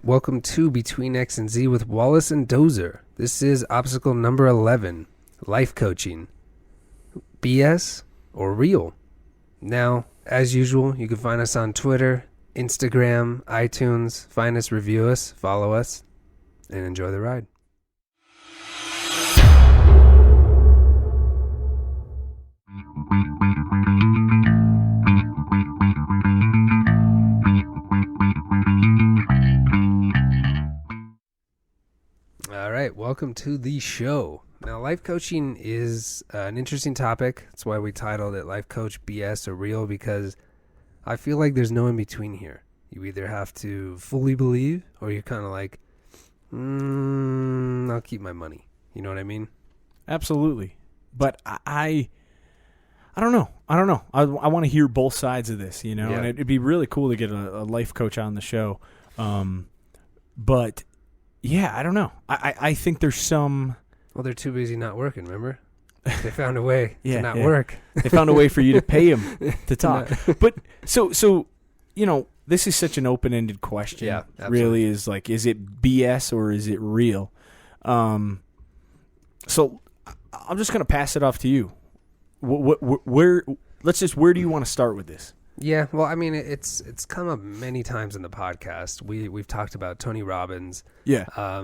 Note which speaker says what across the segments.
Speaker 1: Welcome to Between X and Z with Wallace and Dozer. This is obstacle number 11, life coaching. BS or real? Now, as usual, you can find us on Twitter, Instagram, iTunes. Find us, review us, follow us, and enjoy the ride. All right, welcome to the show. Now, life coaching is an interesting topic. That's why we titled it Life Coach BS or Real, because I feel like there's no in between here. You either have to fully believe or you're kind of like, I'll keep my money. You know what I mean?
Speaker 2: Absolutely. But I don't know. I want to hear both sides of this, and it'd be really cool to get a life coach on the show. But yeah, I don't know. I think there's some...
Speaker 1: Well, they're too busy not working, remember? They found a way to not work.
Speaker 2: They found a way for you to pay them to talk. But so this is such an open-ended question.
Speaker 1: Yeah, absolutely.
Speaker 2: Really is like, is it BS or is it real? So I'm just going to pass it off to you. Where do you want to start with this?
Speaker 1: Yeah, well, I mean, it's come up many times in the podcast. We've talked about Tony Robbins.
Speaker 2: Yeah.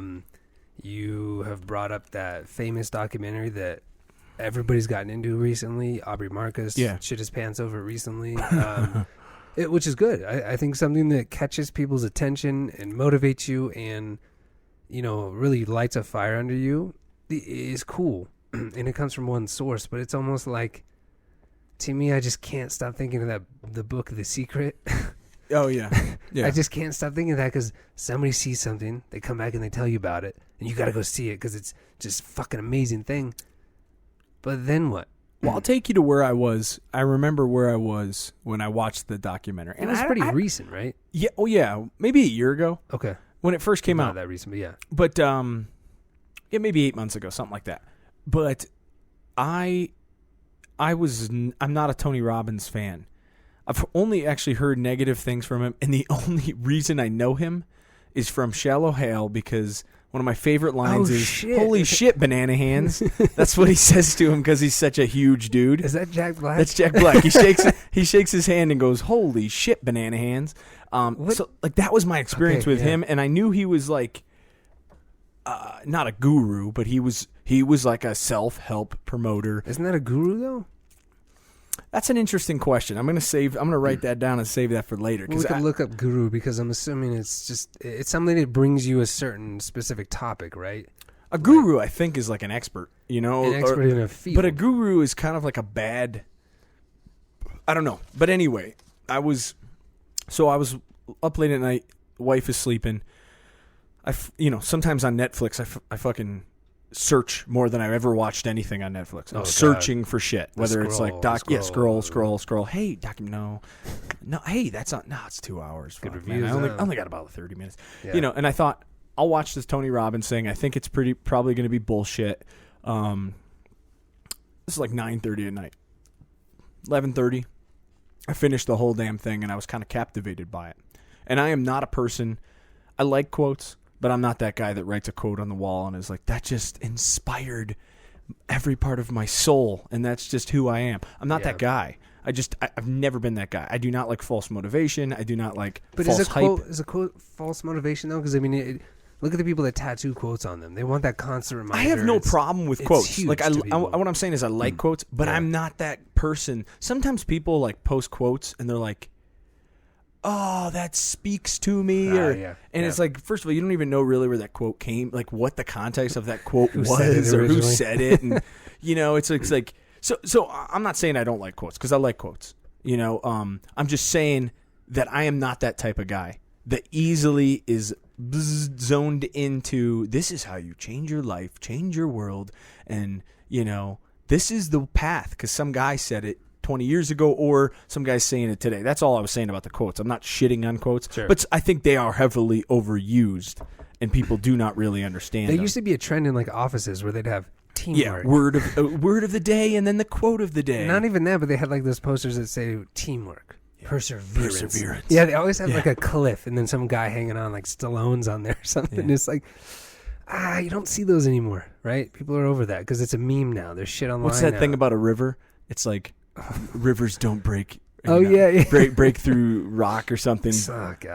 Speaker 1: You have brought up that famous documentary that everybody's gotten into recently. Aubrey Marcus shit his pants over recently, which is good. I think something that catches people's attention and motivates you and, really lights a fire under you is cool. And it comes from one source, but it's almost like, to me, I just can't stop thinking of the book, The Secret.
Speaker 2: Oh, yeah.
Speaker 1: I just can't stop thinking of that because somebody sees something, they come back and they tell you about it, and you got to go see it because it's just fucking amazing thing. But then what?
Speaker 2: Well, I'll take you to where I was. I remember where I was when I watched the documentary.
Speaker 1: And it was pretty recent, right?
Speaker 2: Yeah. Oh, yeah. Maybe a year ago.
Speaker 1: Okay.
Speaker 2: When it first came out.
Speaker 1: Not that recent, but yeah.
Speaker 2: But, maybe 8 months ago, something like that. But I'm not a Tony Robbins fan. I've only actually heard negative things from him, and the only reason I know him is from Shallow Hale, because one of my favorite lines is, "Holy shit, banana hands." That's what he says to him because he's such a huge dude.
Speaker 1: Is that Jack Black?
Speaker 2: That's Jack Black. He shakes his hand and goes, "Holy shit, banana hands." So like that was my experience with him, and I knew he was like not a guru, but he was like a self-help promoter.
Speaker 1: Isn't that a guru though?
Speaker 2: That's an interesting question. I'm gonna write that down and save that for later.
Speaker 1: Well, we can look up guru because I'm assuming it's something that brings you a certain specific topic, right?
Speaker 2: A guru, I think, is like an expert,
Speaker 1: an expert in a field.
Speaker 2: But a guru is kind of like a bad. I don't know. But anyway, I was up late at night. Wife is sleeping. Sometimes on Netflix, I fucking search more than I've ever watched anything on Netflix. I'm searching for shit, whether it's like scroll. Hey, no, hey, that's not. No, it's 2 hours.
Speaker 1: Good
Speaker 2: Fuck,
Speaker 1: reviews.
Speaker 2: man. I only got about 30 minutes.
Speaker 1: Yeah.
Speaker 2: And I thought I'll watch this Tony Robbins thing. I think it's probably going to be bullshit. This is like 9:30 at night. 11:30, I finished the whole damn thing, and I was kind of captivated by it. And I am not a person. I like quotes. But I'm not that guy that writes a quote on the wall and is like, that just inspired every part of my soul, and that's just who I am. I'm not that guy. I've never been that guy. I do not like false motivation. I do not like false hype.
Speaker 1: Is a quote false motivation, though? Because, I mean, look at the people that tattoo quotes on them. They want that constant reminder.
Speaker 2: I have no problem with quotes. Like, what I'm saying is I like quotes, but I'm not that person. Sometimes people, like, post quotes, and they're like, oh, that speaks to me. It's like, first of all, you don't even know really where that quote came, like what the context of that quote was or who said it. And, it's like, so I'm not saying I don't like quotes because I like quotes. I'm just saying that I am not that type of guy that easily is zoned into, this is how you change your life, change your world. And, this is the path because some guy said it 20 years ago, or some guy's saying it today. That's all I was saying about the quotes. I'm not shitting on quotes, but I think they are heavily overused, and people do not really understand them.
Speaker 1: There used to be a trend in like offices where they'd have teamwork.
Speaker 2: Yeah, word of the day, and then the quote of the day.
Speaker 1: Not even that, but they had like those posters that say teamwork. Perseverance. Yeah, they always have like a cliff and then some guy hanging on like Stallone's on there or something. It's like, you don't see those anymore, right? People are over that because it's a meme now. There's shit online.
Speaker 2: What's that thing about a river? It's like rivers don't break. break through rock or something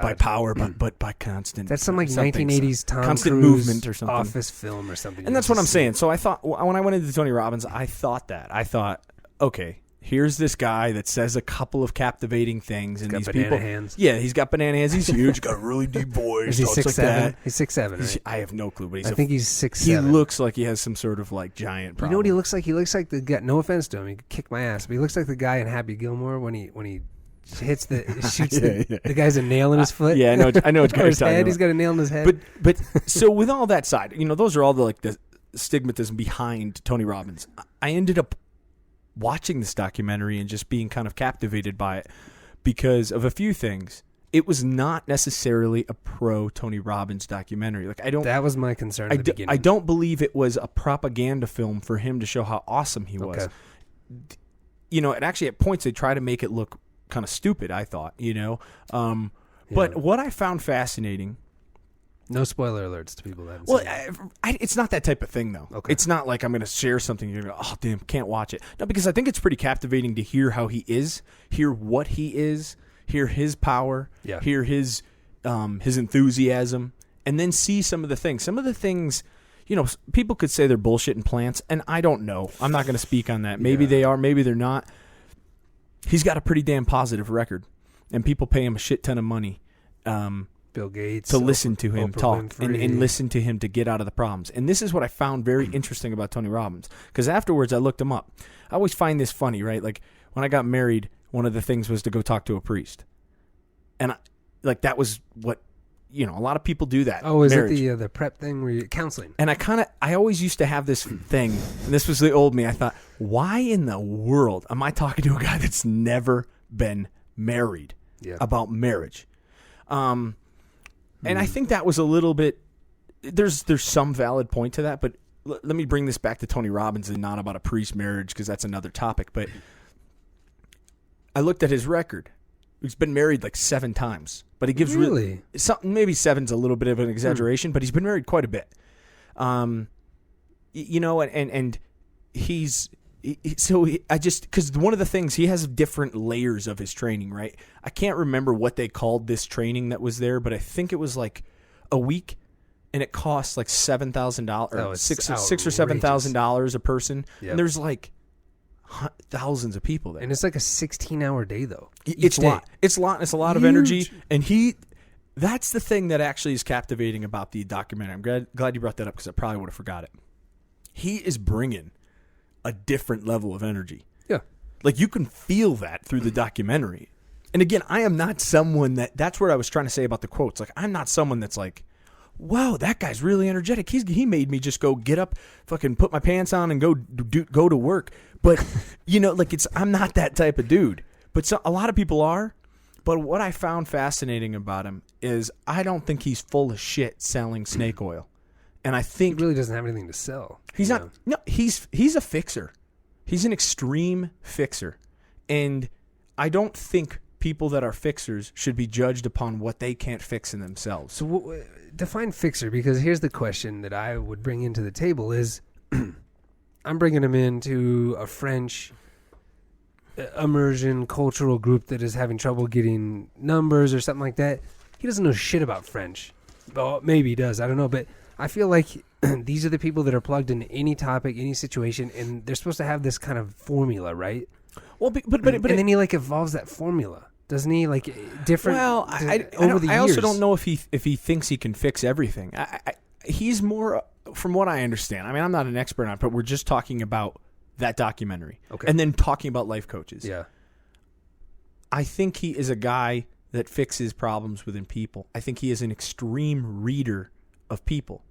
Speaker 2: by power, but by constant.
Speaker 1: That's some like 1980s Tom
Speaker 2: constant
Speaker 1: Cruise
Speaker 2: movement or something.
Speaker 1: Office film or something.
Speaker 2: And that's what I'm saying. So I thought when I went into Tony Robbins, I thought, okay, here's this guy that says a couple of captivating things, and
Speaker 1: he's got
Speaker 2: these people.
Speaker 1: Hands.
Speaker 2: Yeah, he's got banana hands. He's huge. He's got a really deep voice.
Speaker 1: Is he 6'7"? He's 6'7", right?
Speaker 2: I have no clue, but
Speaker 1: I think he's 6'7".
Speaker 2: He looks like he has some sort of like giant problem.
Speaker 1: You know what he looks like? He looks like the guy. No offense to him, he could kick my ass, but he looks like the guy in Happy Gilmore when he shoots the guy's a nail in his foot.
Speaker 2: Yeah, I know.
Speaker 1: His head. He's got a nail in his head.
Speaker 2: But so with all that side, those are all the stigmatism behind Tony Robbins. I ended up watching this documentary and just being kind of captivated by it because of a few things. It was not necessarily a pro Tony Robbins documentary.
Speaker 1: That was my concern at the beginning.
Speaker 2: I don't believe it was a propaganda film for him to show how awesome he was. And actually at points they try to make it look kind of stupid, I thought, But what I found fascinating.
Speaker 1: No spoiler alerts to people that haven't seen it.
Speaker 2: It's not that type of thing, though. Okay. It's not like I'm going to share something and you're going to go, oh, damn, can't watch it. No, because I think it's pretty captivating to hear how he is, hear what he is, hear his power, hear his enthusiasm, and then see some of the things. Some of the things, people could say they're bullshit and plants, and I don't know. I'm not going to speak on that. Maybe they are, maybe they're not. He's got a pretty damn positive record, and people pay him a shit ton of money.
Speaker 1: Bill Gates
Speaker 2: to listen to him talk and listen to him to get out of the problems. And this is what I found very interesting about Tony Robbins, because afterwards I looked him up. I always find this funny, right? Like when I got married, one of the things was to go talk to a priest, and that was what a lot of people do that.
Speaker 1: Oh, is it the prep thing where you're counseling?
Speaker 2: And I always used to have this thing, and this was the old me. I thought, why in the world am I talking to a guy that's never been married about marriage? And I think that was a little bit. There's some valid point to that, but let me bring this back to Tony Robbins and not about a priest marriage, because that's another topic. But I looked at his record. He's been married like 7 times, but he gives
Speaker 1: really
Speaker 2: something. Maybe 7's a little bit of an exaggeration, but he's been married quite a bit. And he's. Because one of the things, he has different layers of his training, right? I can't remember what they called this training that was there, but I think it was like a week, and it costs like $7,000, or $6,000 or $7,000 a person. Yep. And there's like thousands of people there,
Speaker 1: and it's like a 16-hour day though.
Speaker 2: It's a lot. It's a lot. It's a lot of energy, and that's the thing that actually is captivating about the documentary. I'm glad you brought that up, because I probably would have forgot it. He is bringing a different level of energy.
Speaker 1: Yeah.
Speaker 2: Like you can feel that through the documentary. And again, I am not someone that's what I was trying to say about the quotes. Like I'm not someone that's like, wow, that guy's really energetic. He made me just go get up, fucking put my pants on and go to work. But I'm not that type of dude. But a lot of people are. But what I found fascinating about him is I don't think he's full of shit selling snake oil. And I think
Speaker 1: he really doesn't have anything to sell.
Speaker 2: He's not. No, he's a fixer. He's an extreme fixer, and I don't think people that are fixers should be judged upon what they can't fix in themselves.
Speaker 1: So define fixer, because here's the question that I would bring into the table is, I'm bringing him into a French immersion cultural group that is having trouble getting numbers or something like that. He doesn't know shit about French. Well, maybe he does. I don't know, but I feel like these are the people that are plugged into any topic, any situation, and they're supposed to have this kind of formula, right?
Speaker 2: Well, but
Speaker 1: and then he evolves that formula, doesn't he? Like different. Well,
Speaker 2: I also don't know if he thinks he can fix everything. He's more, from what I understand. I mean, I'm not an expert on it, but we're just talking about that documentary, and then talking about life coaches.
Speaker 1: Yeah,
Speaker 2: I think he is a guy that fixes problems within people. I think he is an extreme reader of people.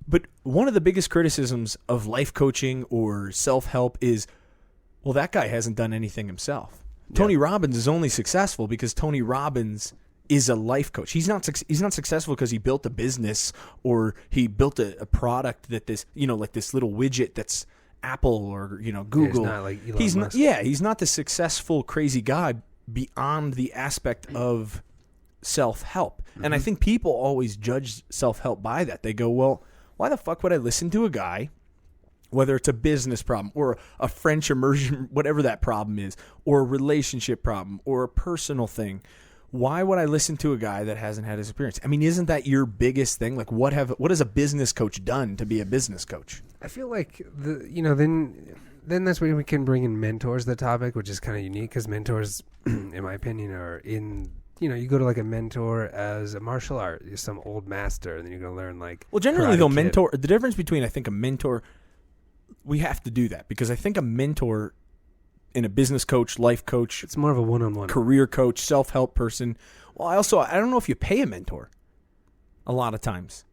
Speaker 2: But one of the biggest criticisms of life coaching or self-help is, well, that guy hasn't done anything himself. Yeah. Tony Robbins is only successful because Tony Robbins is a life coach. He's not successful because he built a business or he built a product that like this little widget that's Apple or Google.
Speaker 1: He's not like Elon Musk.
Speaker 2: He's not the successful crazy guy beyond the aspect of self-help. And I think people always judge self-help by that. They go, well, why the fuck would I listen to a guy, whether it's a business problem or a French immersion, whatever that problem is, or a relationship problem or a personal thing? Why would I listen to a guy that hasn't had his experience? I mean, isn't that your biggest thing? Like, what has a business coach done to be a business coach?
Speaker 1: I feel like then that's when we can bring in mentors to the topic, which is kind of unique because mentors, in my opinion, are in. You go to like a mentor as a martial art, you're some old master, and then you're going to learn like.
Speaker 2: Well, generally though, mentor. The difference between I think a mentor, we have to do that because I think a mentor in a business coach, life coach,
Speaker 1: it's more of a one-on-one
Speaker 2: career coach, self-help person. Well, I don't know if you pay a mentor. A lot of times,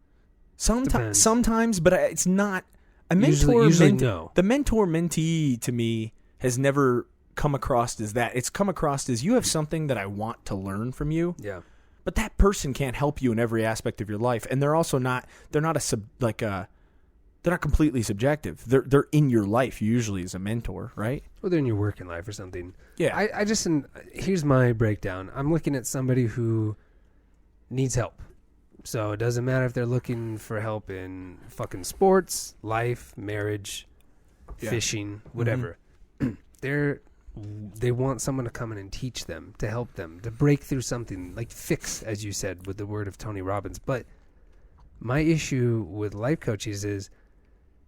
Speaker 2: sometimes, but it's not a mentor.
Speaker 1: Usually no.
Speaker 2: The mentor mentee to me has never come across as that. It's come across as you have something that I want to learn from you.
Speaker 1: Yeah.
Speaker 2: But that person can't help you in every aspect of your life, and they're also not. They're not they're not completely subjective. They're in your life usually as a mentor, right?
Speaker 1: Well, they're in your working life or something.
Speaker 2: Yeah.
Speaker 1: I just here's my breakdown. I'm looking at somebody who needs help. So it doesn't matter if they're looking for help in fucking sports, life, marriage, fishing, whatever. They want someone to come in and teach them, to help them, to break through something, like fix, as you said, with the word of Tony Robbins. But my issue with life coaches is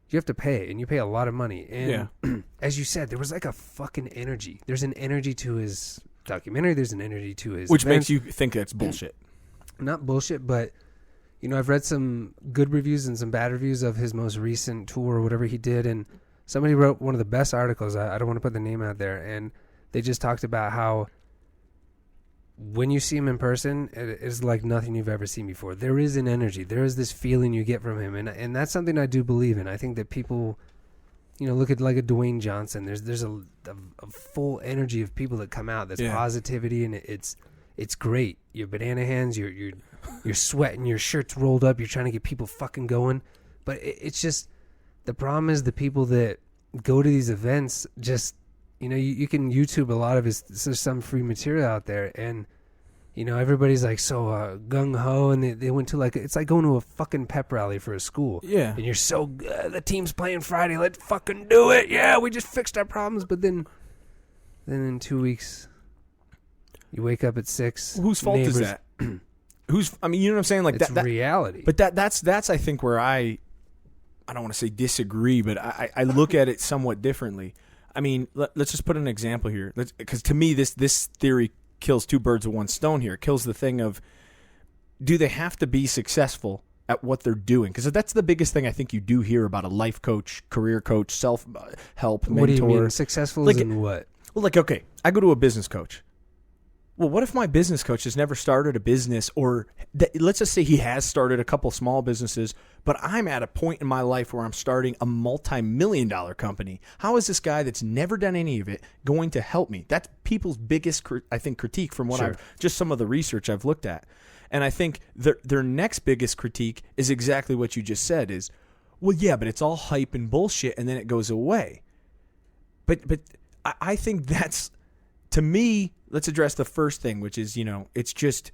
Speaker 1: you have to pay, and you pay a lot of money. And as you said, there was like a fucking energy. There's an energy to his documentary. There's an energy to his
Speaker 2: Which
Speaker 1: events.
Speaker 2: makes you think that's bullshit.
Speaker 1: Not bullshit, but, I've read some good reviews and some bad reviews of his most recent tour or whatever he did, and somebody wrote one of the best articles. I don't want to put the name out there, and they just talked about how when you see him in person, it is like nothing you've ever seen before. There is an energy. There is this feeling you get from him, and that's something I do believe in. I think that people, look at like a Dwayne Johnson. There's a full energy of people that come out. There's positivity, and it's great. Your banana hands, you're sweating, your shirt's rolled up. You're trying to get people fucking going, but it's just. The problem is the people that go to these events just, you can YouTube a lot of there's some free material out there, and, everybody's like so gung-ho, and they went to it's like going to a fucking pep rally for a school.
Speaker 2: Yeah.
Speaker 1: And you're so good. The team's playing Friday. Let's fucking do it. Yeah, we just fixed our problems. But then in 2 weeks, you wake up at 6.
Speaker 2: Whose fault is that? You know what I'm saying? Like
Speaker 1: it's reality.
Speaker 2: But that's I think where I don't want to say disagree, but I look at it somewhat differently. I mean, let's just put an example here. Because to me, this theory kills two birds with one stone here. It kills the thing of, do they have to be successful at what they're doing? Because that's the biggest thing I think you do hear about a life coach, career coach, self-help, mentor.
Speaker 1: What do you mean? Successful as in what?
Speaker 2: Well, okay, I go to a business coach. Well, what if my business coach has never started a business, or let's just say he has started a couple small businesses, but I'm at a point in my life where I'm starting a multi-million-dollar company. How is this guy that's never done any of it going to help me? That's people's biggest, I think, critique from what just some of the research I've looked at. And I think their next biggest critique is exactly what you just said is, well, yeah, but it's all hype and bullshit, and then it goes away. But I think that's, to me, let's address the first thing, which is, it's just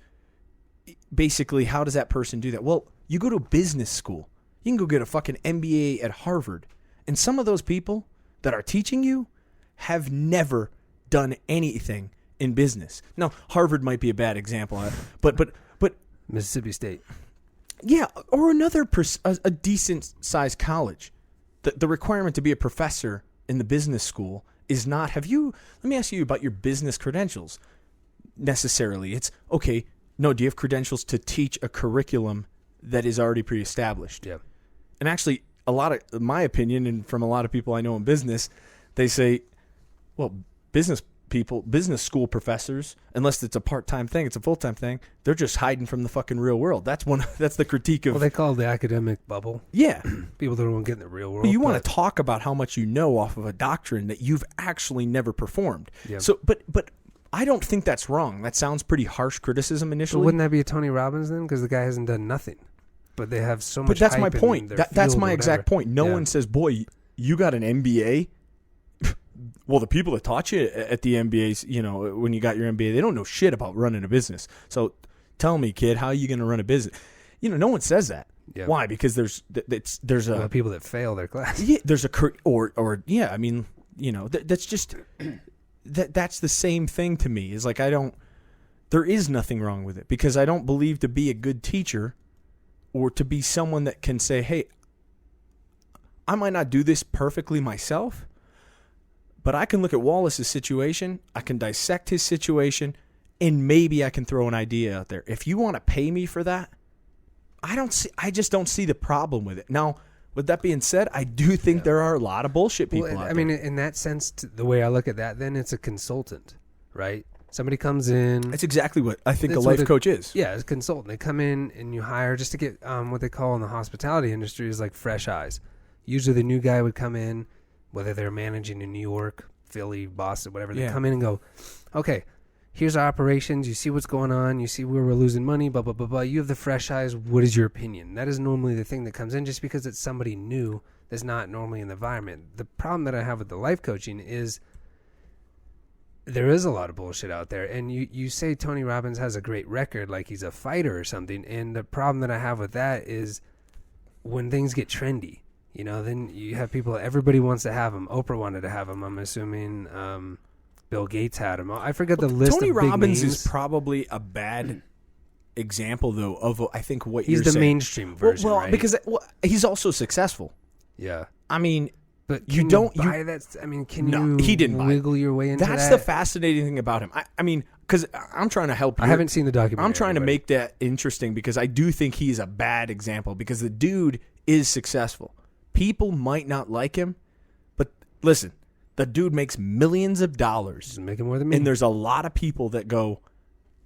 Speaker 2: basically how does that person do that? Well, you go to business school. You can go get a fucking MBA at Harvard. And some of those people that are teaching you have never done anything in business. Now, Harvard might be a bad example, but
Speaker 1: Mississippi State.
Speaker 2: Yeah, or a decent-sized college. The requirement to be a professor in the business school is not, let me ask you about your business credentials necessarily. It's, okay, no, do you have credentials to teach a curriculum that is already pre-established?
Speaker 1: Yeah.
Speaker 2: And actually, a lot of my opinion, and from a lot of people I know in business, they say, well, business school professors, unless it's a part-time thing, it's a full-time thing, they're just hiding from the fucking real world. That's the critique of...
Speaker 1: Well, they call it the academic bubble.
Speaker 2: Yeah.
Speaker 1: People that don't get in the real world.
Speaker 2: But you want to talk about how much you know off of a doctrine that you've actually never performed.
Speaker 1: Yeah.
Speaker 2: So, but I don't think that's wrong. That sounds pretty harsh criticism initially.
Speaker 1: Well, wouldn't that be a Tony Robbins then? Because the guy hasn't done nothing. But they have so much
Speaker 2: But that's
Speaker 1: hype
Speaker 2: my point.
Speaker 1: in their
Speaker 2: That's
Speaker 1: field
Speaker 2: my
Speaker 1: or
Speaker 2: exact
Speaker 1: whatever.
Speaker 2: point. No one says, boy, you got an MBA? well, the people that taught you at the MBAs, when you got your MBA, they don't know shit about running a business. So tell me, kid, how are you going to run a business? No one says that. Yep. Why? Because there's
Speaker 1: people that fail their class.
Speaker 2: Yeah, there's that's just that's the same thing to me. Is like there is nothing wrong with it, because I don't believe to be a good teacher or to be someone that can say, hey, I might not do this perfectly myself, but I can look at Wallace's situation, I can dissect his situation, and maybe I can throw an idea out there. If you want to pay me for that, I just don't see the problem with it. Now, with that being said, I do think there are a lot of bullshit people out there.
Speaker 1: I mean, in that sense, the way I look at that, then it's a consultant, right? Somebody comes in.
Speaker 2: That's exactly what I think a life coach is.
Speaker 1: Yeah, it's a consultant. They come in and you hire just to get what they call in the hospitality industry is like fresh eyes. Usually the new guy would come in, whether they're managing in New York, Philly, Boston, whatever. They come in and go, okay, here's our operations. You see what's going on. You see where we're losing money, blah, blah, blah, blah. You have the fresh eyes. What is your opinion? That is normally the thing that comes in just because it's somebody new that's not normally in the environment. The problem that I have with the life coaching is there is a lot of bullshit out there. And you say Tony Robbins has a great record, like he's a fighter or something. And the problem that I have with that is when things get trendy, then you have people, everybody wants to have him. Oprah wanted to have him, I'm assuming. Bill Gates had him. I forget the list
Speaker 2: Tony
Speaker 1: of big
Speaker 2: Robbins
Speaker 1: names.
Speaker 2: Is probably a bad example, though, of I think what
Speaker 1: he's
Speaker 2: you're
Speaker 1: the
Speaker 2: saying.
Speaker 1: mainstream version, right?
Speaker 2: Because he's also successcul.
Speaker 1: Yeah.
Speaker 2: I mean,
Speaker 1: but
Speaker 2: you don't
Speaker 1: buy that. I mean,
Speaker 2: he didn't
Speaker 1: wiggle your way into that?
Speaker 2: That's the fascinating thing about him. I mean, because I'm trying to help you.
Speaker 1: I haven't seen the documentary.
Speaker 2: I'm trying to make that interesting because I do think he's a bad example because the dude is successful. People might not like him, but listen, the dude makes millions of dollars.
Speaker 1: He's making more than me.
Speaker 2: And there's a lot of people that go,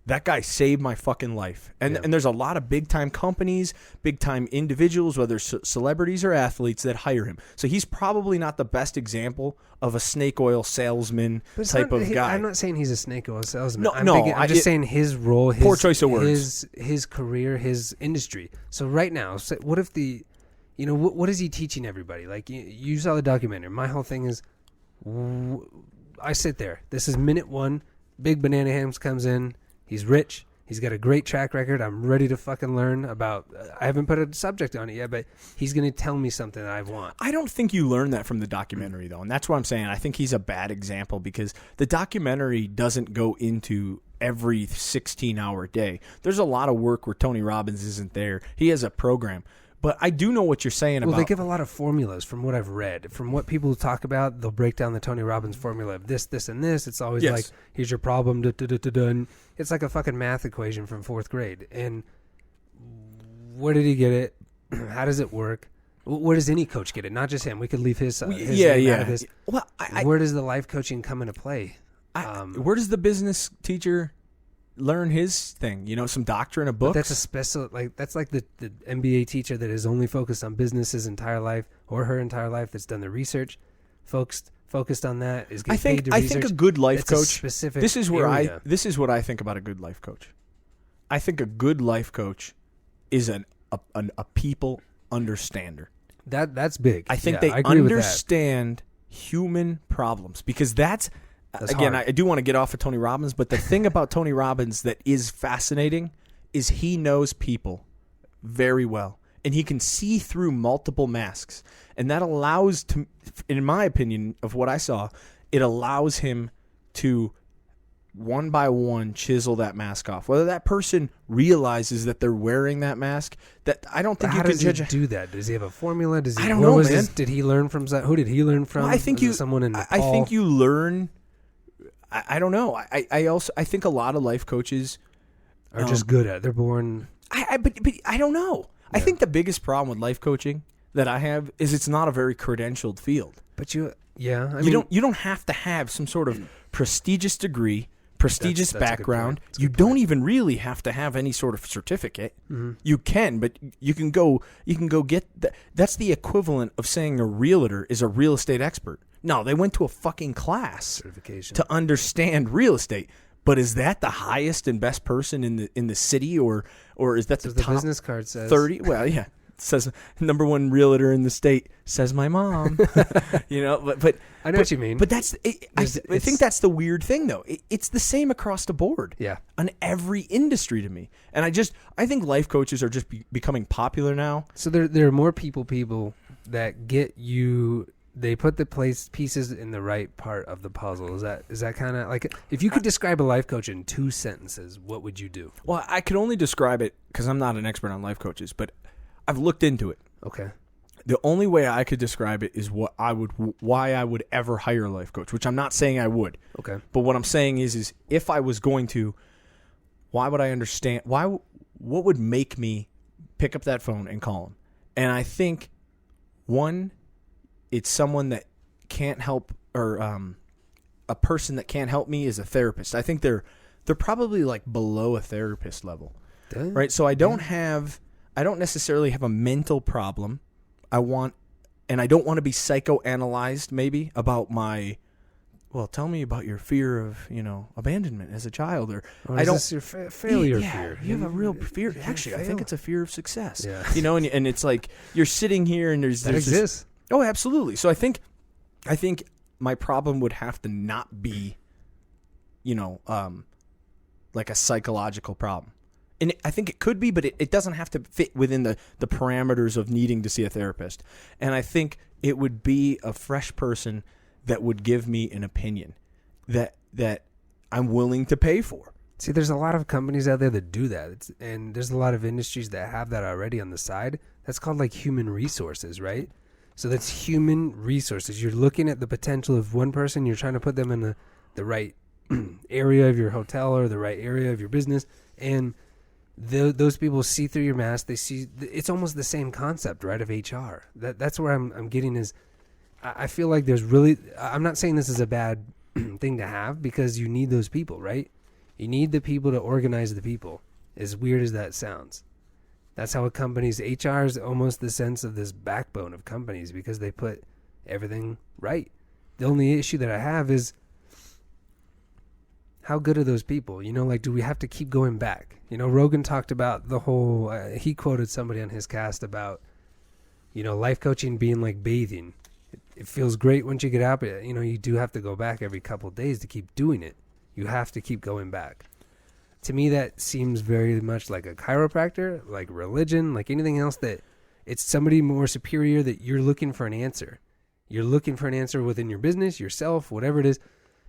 Speaker 2: that guy saved my fucking life. And there's a lot of big-time companies, big-time individuals, whether celebrities or athletes, that hire him. So he's probably not the best example of a snake oil salesman type of guy.
Speaker 1: I'm not saying he's a snake oil salesman.
Speaker 2: No,
Speaker 1: I'm just saying his role,
Speaker 2: poor choice of words.
Speaker 1: His career, his industry. So right now, what if what is he teaching everybody? Like, you saw the documentary. My whole thing is, I sit there. This is minute one. Big Banana Hams comes in. He's rich. He's got a great track record. I'm ready to fucking learn about. I haven't put a subject on it yet, but he's going to tell me something that I want.
Speaker 2: I don't think you learn that from the documentary, though, and that's what I'm saying. I think he's a bad example because the documentary doesn't go into every 16-hour day. There's a lot of work where Tony Robbins isn't there. He has a program. But I do know what you're saying about...
Speaker 1: Well, they give a lot of formulas from what I've read. From what people talk about, they'll break down the Tony Robbins formula of this, this, and this. It's always like, here's your problem, and it's like a fucking math equation from 4th grade. And where did he get it? How does it work? Where does any coach get it? Not just him. We could leave his name out of this. Well, where does the life coaching come into play?
Speaker 2: Where does the business teacher... learn his thing, some doctrine of books.
Speaker 1: But that's a special, that's like the MBA teacher that is only focused on business his entire life or her entire life. That's done the research, focused on that. Is getting paid to research.
Speaker 2: I think a good life coach.
Speaker 1: Specific.
Speaker 2: This is what I think about a good life coach. I think a good life coach is a people understander.
Speaker 1: That's big.
Speaker 2: I think they understand human problems because that's. Again, I do want to get off of Tony Robbins, but the thing about Tony Robbins that is fascinating is he knows people very well, and he can see through multiple masks, and that allows, in my opinion, of what I saw, it allows him to one by one chisel that mask off. Whether that person realizes that they're wearing that mask, that I don't think you can judge.
Speaker 1: How does he do that? Does he have a formula?
Speaker 2: I don't know, man.
Speaker 1: Did he learn from? Who did he learn from?
Speaker 2: Well, I think
Speaker 1: someone in Nepal?
Speaker 2: I think you learn. I don't know. I think a lot of life coaches
Speaker 1: are just good at it. They're born.
Speaker 2: But I don't know. Yeah. I think the biggest problem with life coaching that I have is it's not a very credentialed field.
Speaker 1: But you
Speaker 2: don't have to have some sort of prestigious degree, prestigious background. You don't even really have to have any sort of certificate. Mm-hmm. You can, but you can go get that. That's the equivalent of saying a realtor is a real estate expert. No, they went to a fucking class
Speaker 1: certification
Speaker 2: to understand real estate. But is that the highest and best person in the city, or is that the top
Speaker 1: business card says
Speaker 2: 30? Well, yeah, says number one realtor in the state, says my mom. But
Speaker 1: I know what you mean.
Speaker 2: But I think that's the weird thing, though. It's the same across the board.
Speaker 1: Yeah.
Speaker 2: On every industry to me. And I think life coaches are just becoming popular now.
Speaker 1: So there are more people that get you. They put the pieces in the right part of the puzzle. Is that kind of like, if you could describe a life coach in 2 sentences, what would you do?
Speaker 2: Well, I could only describe it because I'm not an expert on life coaches, but I've looked into it.
Speaker 1: Okay.
Speaker 2: The only way I could describe it is why I would ever hire a life coach, which I'm not saying I would.
Speaker 1: Okay.
Speaker 2: But what I'm saying is if I was going to, why would I understand? What would make me pick up that phone and call him? And I think, one, it's someone that can't help, or a person that can't help me is a therapist. I think they're probably like below a therapist level, right? So I don't necessarily have a mental problem. I don't want to be psychoanalyzed maybe about tell me about your fear of, abandonment as a child, or
Speaker 1: I don't. Is this your failure fear?
Speaker 2: You have a real fear. Actually, I think it's a fear of success.
Speaker 1: Yeah.
Speaker 2: And it's like you're sitting here and there's
Speaker 1: exists.
Speaker 2: This, oh, absolutely. So I think my problem would have to not be, like a psychological problem. And I think it could be, but it doesn't have to fit within the parameters of needing to see a therapist. And I think it would be a fresh person that would give me an opinion that I'm willing to pay for.
Speaker 1: See, there's a lot of companies out there that do that. And there's a lot of industries that have that already on the side. That's called like human resources, right? So that's human resources. You're looking at the potential of one person. You're trying to put them in the right area of your hotel or the right area of your business. And those people see through your mask. They see it's almost the same concept, right, of HR. That's where I'm getting is I feel like there's really, I'm not saying this is a bad thing to have, because you need those people, right? You need the people to organize the people, as weird as that sounds. That's how a company's HR is almost the sense of this backbone of companies, because they put everything right. The only issue that I have is, how good are those people? Do we have to keep going back? Rogan talked about the whole, he quoted somebody on his cast about, life coaching being like bathing. It feels great once you get out, but, you do have to go back every couple of days to keep doing it. You have to keep going back. To me, that seems very much like a chiropractor, like religion, like anything else, that it's somebody more superior that you're looking for an answer. You're looking for an answer within your business, yourself, whatever it is.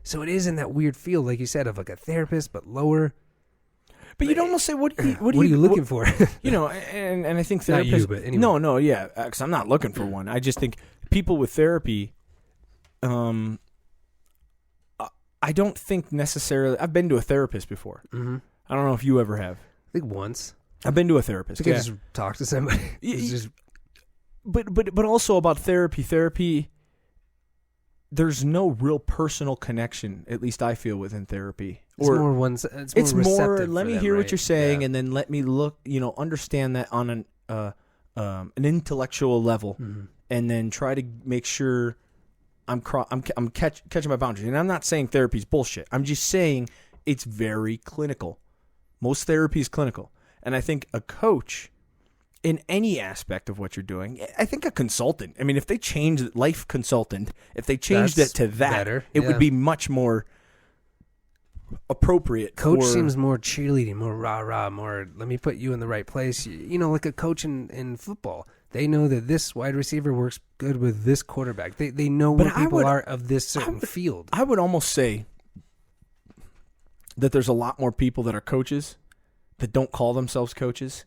Speaker 1: So it is in that weird field, like you said, of like a therapist, but lower.
Speaker 2: But you'd almost say, what are
Speaker 1: you looking for?
Speaker 2: And I think therapists.
Speaker 1: Not you, but anyway.
Speaker 2: No, yeah, because I'm not looking for one. I just think people with therapy, I don't think necessarily. I've been to a therapist before.
Speaker 1: Mm-hmm.
Speaker 2: I don't know if you ever have.
Speaker 1: I think once.
Speaker 2: I've been to a therapist.
Speaker 1: I think I just talk to somebody.
Speaker 2: But also about therapy. Therapy, there's no real personal connection, at least I feel, within therapy.
Speaker 1: It's more
Speaker 2: let me hear what you're saying, and then let me look, understand that on an intellectual level,
Speaker 1: mm-hmm.
Speaker 2: and then try to make sure I'm catching my boundaries. And I'm not saying therapy is bullshit. I'm just saying it's very clinical. Most therapy is clinical. And I think a coach, in any aspect of what you're doing, I think a consultant, I mean, if they changed life consultant, if they changed it to that,
Speaker 1: better.
Speaker 2: It would be much more appropriate.
Speaker 1: Coach seems more cheerleading, more rah-rah, more let me put you in the right place. Like a coach in football. They know that this wide receiver works good with this quarterback. They know where people are of this certain field.
Speaker 2: I would almost say that there's a lot more people that are coaches that don't call themselves coaches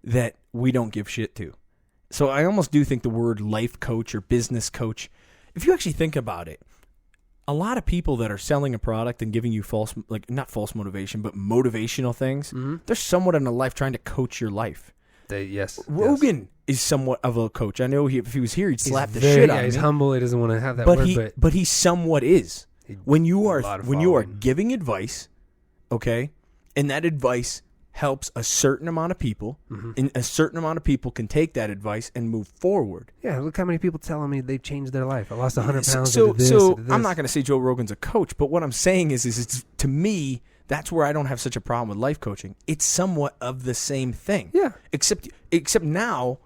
Speaker 2: that we don't give shit to. So I almost do think the word life coach or business coach, if you actually think about it, a lot of people that are selling a product and giving you not false motivation, but motivational things,
Speaker 1: mm-hmm.
Speaker 2: they're somewhat in a life trying to coach your life. Rogan is somewhat of a coach. I know if he was here, he'd slap the shit out of me.
Speaker 1: He's humble. He doesn't want to have that word.
Speaker 2: But he somewhat is. When you are giving advice, okay, and that advice helps a certain amount of people,
Speaker 1: mm-hmm.
Speaker 2: and a certain amount of people can take that advice and move forward.
Speaker 1: Yeah, look how many people telling me they've changed their life. I lost 100 pounds.
Speaker 2: So I'm not going to say Joe Rogan's a coach, but what I'm saying is it's, to me, that's where I don't have such a problem with life coaching. It's somewhat of the same thing.
Speaker 1: Yeah.
Speaker 2: Except now,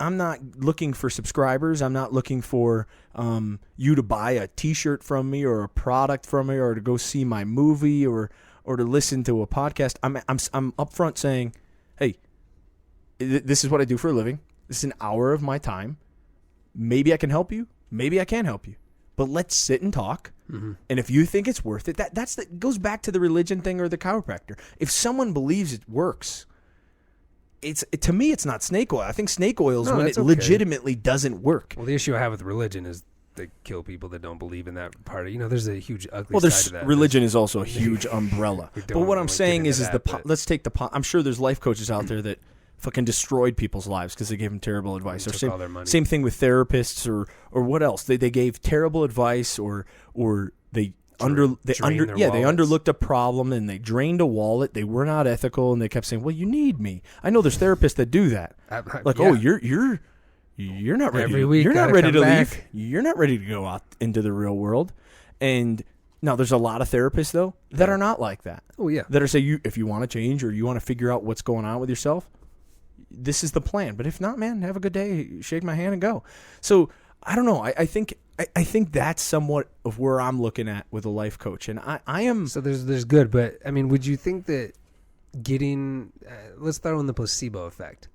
Speaker 2: I'm not looking for subscribers. I'm not looking for you to buy a T-shirt from me or a product from me or to go see my movie or to listen to a podcast. I'm upfront saying, hey, this is what I do for a living. This is an hour of my time. Maybe I can help you. Maybe I can't help you. But let's sit and talk. Mm-hmm. And if you think it's worth it, that goes back to the religion thing or the chiropractor. If someone believes it works, to me, it's not snake oil. I think snake oil is when it legitimately doesn't work.
Speaker 1: Well, the issue I have with religion is they kill people that don't believe in that part of, there's a huge ugly side to that.
Speaker 2: Religion is also a huge umbrella. But what I'm saying is let's take I'm sure there's life coaches out there that fucking destroyed people's lives because they gave them terrible advice. Or
Speaker 1: took all their money.
Speaker 2: Same thing with therapists or what else? They gave terrible advice or they underlooked a problem and they drained a wallet. They were not ethical and they kept saying, "Well, you need me." I know there's therapists that do that. Oh, you're not ready.
Speaker 1: Every week,
Speaker 2: you're not ready to
Speaker 1: back.
Speaker 2: leave. You're not ready to go out into the real world. And now there's a lot of therapists though that are not like that.
Speaker 1: Oh yeah,
Speaker 2: that are saying if you want to change or you want to figure out what's going on with yourself, this is the plan. But if not, man, have a good day. Shake my hand and go. So I don't know. I think that's somewhat of where I'm looking at with a life coach, and I am.
Speaker 1: So there's good, but I mean, would you think that getting let's throw in the placebo effect.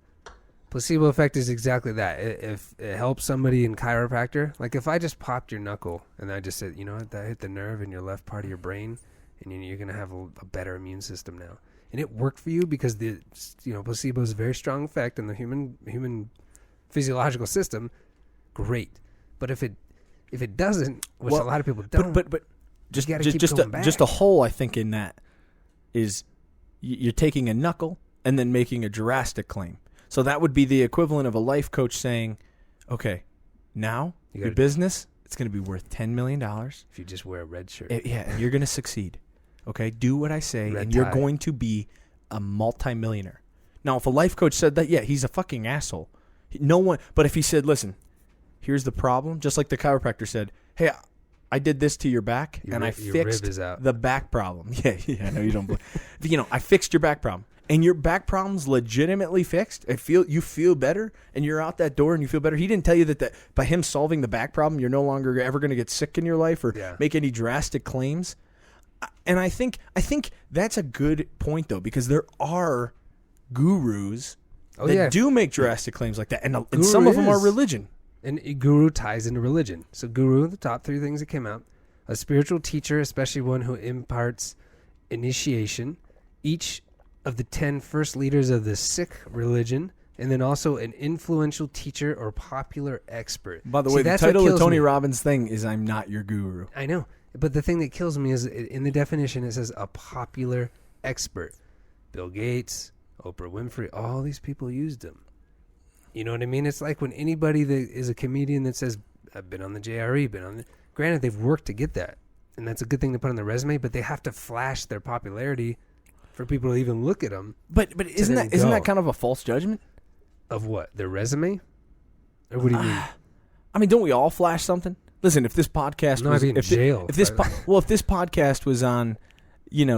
Speaker 1: Placebo effect is exactly that. If it helps somebody in chiropractor, like if I just popped your knuckle and I just said, you know what, that hit the nerve in your left part of your brain, and you're gonna have a better immune system now, and it worked for you because placebo is a very strong effect in the human physiological system. Great, but if it doesn't, which a lot of people don't,
Speaker 2: but just a hole I think in that is you're taking a knuckle and then making a drastic claim. So that would be the equivalent of a life coach saying, "Okay, now your business it's going to be worth $10 million
Speaker 1: if you just wear a red shirt.
Speaker 2: And you're going to succeed. Okay, do what I say, you're going to be a multimillionaire." Now, if a life coach said that, yeah, he's a fucking asshole. No one. But if he said, "Listen, here's the problem," just like the chiropractor said, "Hey, I did this to your back, and I fixed the back problem." Yeah, I know you don't believe. I fixed your back problem. And your back problem's legitimately fixed. You feel better, and you're out that door, and you feel better. He didn't tell you that by him solving the back problem, you're no longer ever going to get sick in your life or make any drastic claims. And I think that's a good point though, because there are gurus that do make drastic claims like that, and some of them are religion.
Speaker 1: And guru ties into religion. So guru, the top three things that came out: a spiritual teacher, especially one who imparts initiation, each of the 10 first leaders of the Sikh religion, and then also an influential teacher or popular expert.
Speaker 2: By the way, the title of Tony Robbins' thing is "I'm not your guru."
Speaker 1: I know, but the thing that kills me is in the definition it says a popular expert. Bill Gates, Oprah Winfrey, all these people used him. You know what I mean? It's like when anybody that is a comedian that says, "I've been on the JRE, granted, they've worked to get that, and that's a good thing to put on their resume, but they have to flash their popularity for people to even look at them.
Speaker 2: But isn't that kind of a false judgment?
Speaker 1: Of what? Their resume? Or what do you mean?
Speaker 2: I mean, don't we all flash something? Listen, if this podcast was
Speaker 1: in jail.
Speaker 2: If this podcast was on,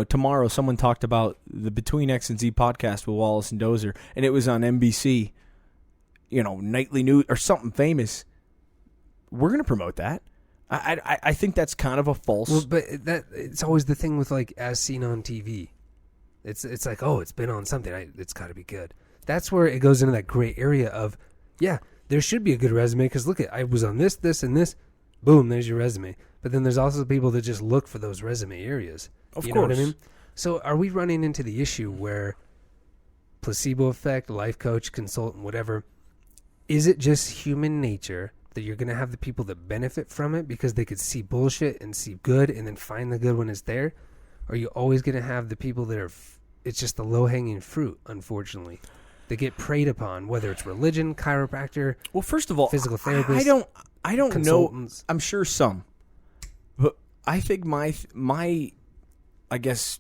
Speaker 2: tomorrow someone talked about the Between X and Z podcast with Wallace and Dozer, and it was on NBC, nightly news or something famous, we're going to promote that. I think that's kind of a false.
Speaker 1: Well, but it's always the thing with like as seen on TV. It's like, oh, it's been on something. It's got to be good. That's where it goes into that gray area of, yeah, there should be a good resume because look I was on this, and this. Boom, there's your resume. But then there's also people that just look for those resume areas.
Speaker 2: Of course.
Speaker 1: You know what I mean? So are we running into the issue where placebo effect, life coach, consultant, whatever, is it just human nature that you're going to have the people that benefit from it because they could see bullshit and see good and then find the good when it's there? Or are you always going to have the people that are... It's just the low-hanging fruit, unfortunately. They get preyed upon, whether it's religion, chiropractor.
Speaker 2: Well, first of all,
Speaker 1: physical therapists.
Speaker 2: I don't know. I'm sure some, but I think my I guess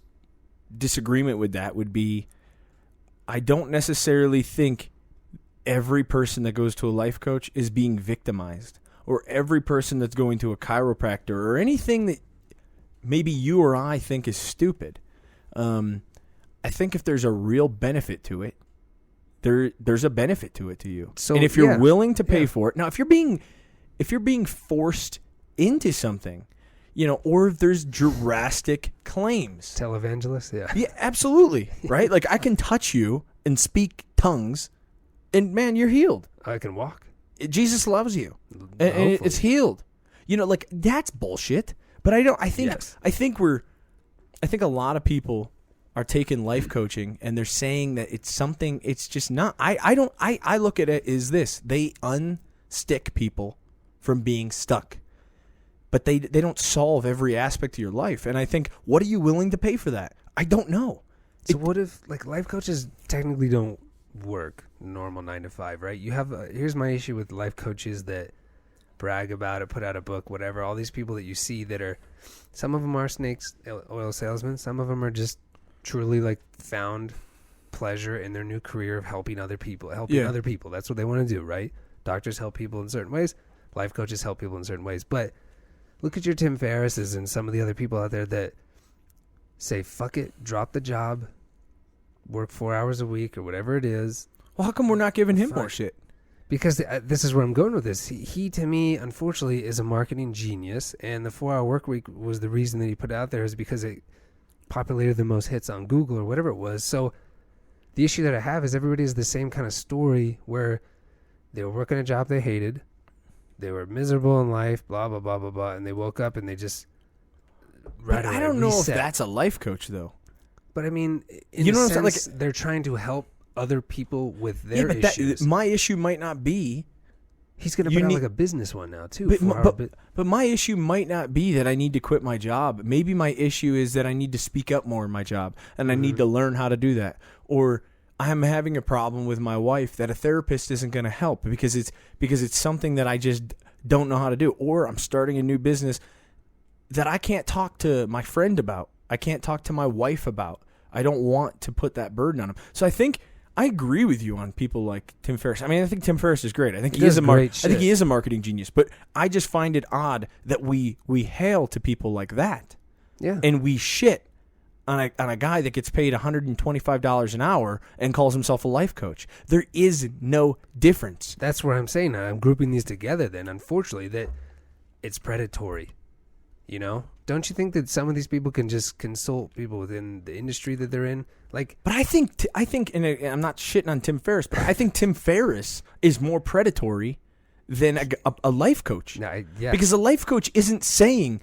Speaker 2: disagreement with that would be, I don't necessarily think every person that goes to a life coach is being victimized, or every person that's going to a chiropractor, or anything that maybe you or I think is stupid. I think if there's a real benefit to it, there's a benefit to it to you.
Speaker 1: So,
Speaker 2: and if you're willing to pay for it, now if you're being forced into something, or if there's drastic claims,
Speaker 1: televangelist,
Speaker 2: yeah, absolutely, right? Like I can touch you and speak tongues, and man, you're healed.
Speaker 1: I can walk.
Speaker 2: Jesus loves you, and it's healed. Like that's bullshit. But I think a lot of people are taking life coaching and they're saying that it's something. It's just not. I look at it as this: they unstick people from being stuck, but they don't solve every aspect of your life. And I think, what are you willing to pay for that? I don't know.
Speaker 1: So what if life coaches technically don't work normal 9 to 5, right? You have here's my issue with life coaches that brag about it, put out a book, whatever. All these people that you see that are, some of them are snakes, oil salesmen. Some of them are just truly found pleasure in their new career of helping other people. That's what they want to do, right? Doctors help people in certain ways. Life coaches help people in certain ways. But look at your Tim Ferrisses and some of the other people out there that say, fuck it, drop the job, work 4 hours a week or whatever it is.
Speaker 2: Well, how come we're not giving him more shit?
Speaker 1: Because this is where I'm going with this. He, to me, unfortunately, is a marketing genius, and the 4-hour work week was the reason that he put it out there is because it populated the most hits on Google or whatever it was. So the issue that I have is everybody has the same kind of story where they were working a job they hated, they were miserable in life, blah, blah, blah, blah, blah, and they woke up and they just
Speaker 2: But I don't know if that's a life coach, though.
Speaker 1: But I mean, in a sense, they're trying to help other people with their issues.
Speaker 2: My issue might not be.
Speaker 1: He's going to put out a business one now, too.
Speaker 2: But my issue might not be that I need to quit my job. Maybe my issue is that I need to speak up more in my job, and I need to learn how to do that. Or I'm having a problem with my wife that a therapist isn't going to help because it's something that I just don't know how to do. Or I'm starting a new business that I can't talk to my friend about. I can't talk to my wife about. I don't want to put that burden on him. So I think I agree with you on people like Tim Ferriss. I mean, I think Tim Ferriss is great. I think he is a marketing genius. But I just find it odd that we hail to people like that.
Speaker 1: Yeah.
Speaker 2: And we shit on a guy that gets paid $125 an hour and calls himself a life coach. There is no difference.
Speaker 1: That's what I'm saying. I'm grouping these together then, unfortunately, that it's predatory. Don't you think that some of these people can just consult people within the industry that they're in?
Speaker 2: But I think, and I'm not shitting on Tim Ferriss, but I think Tim Ferriss is more predatory than a life coach. Because a life coach isn't saying,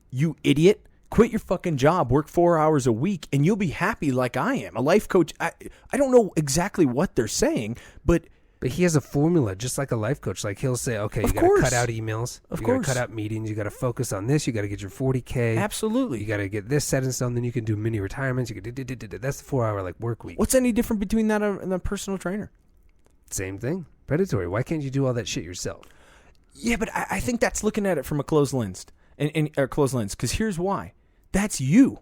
Speaker 2: you idiot, quit your fucking job, work 4 hours a week, and you'll be happy like I am. A life coach, I don't know exactly what they're saying, but
Speaker 1: he has a formula, just like a life coach. Like he'll say, okay, you got to cut out emails. You got to cut out meetings. You got to focus on this. You got to get your 40K.
Speaker 2: Absolutely.
Speaker 1: You got to get this set in stone. Then you can do mini retirements. You can that's the 4-hour work week.
Speaker 2: What's any different between that and a personal trainer?
Speaker 1: Same thing. Predatory. Why can't you do all that shit yourself?
Speaker 2: Yeah, but I think that's looking at it from a closed lens. Closed lens. Because here's why. That's you.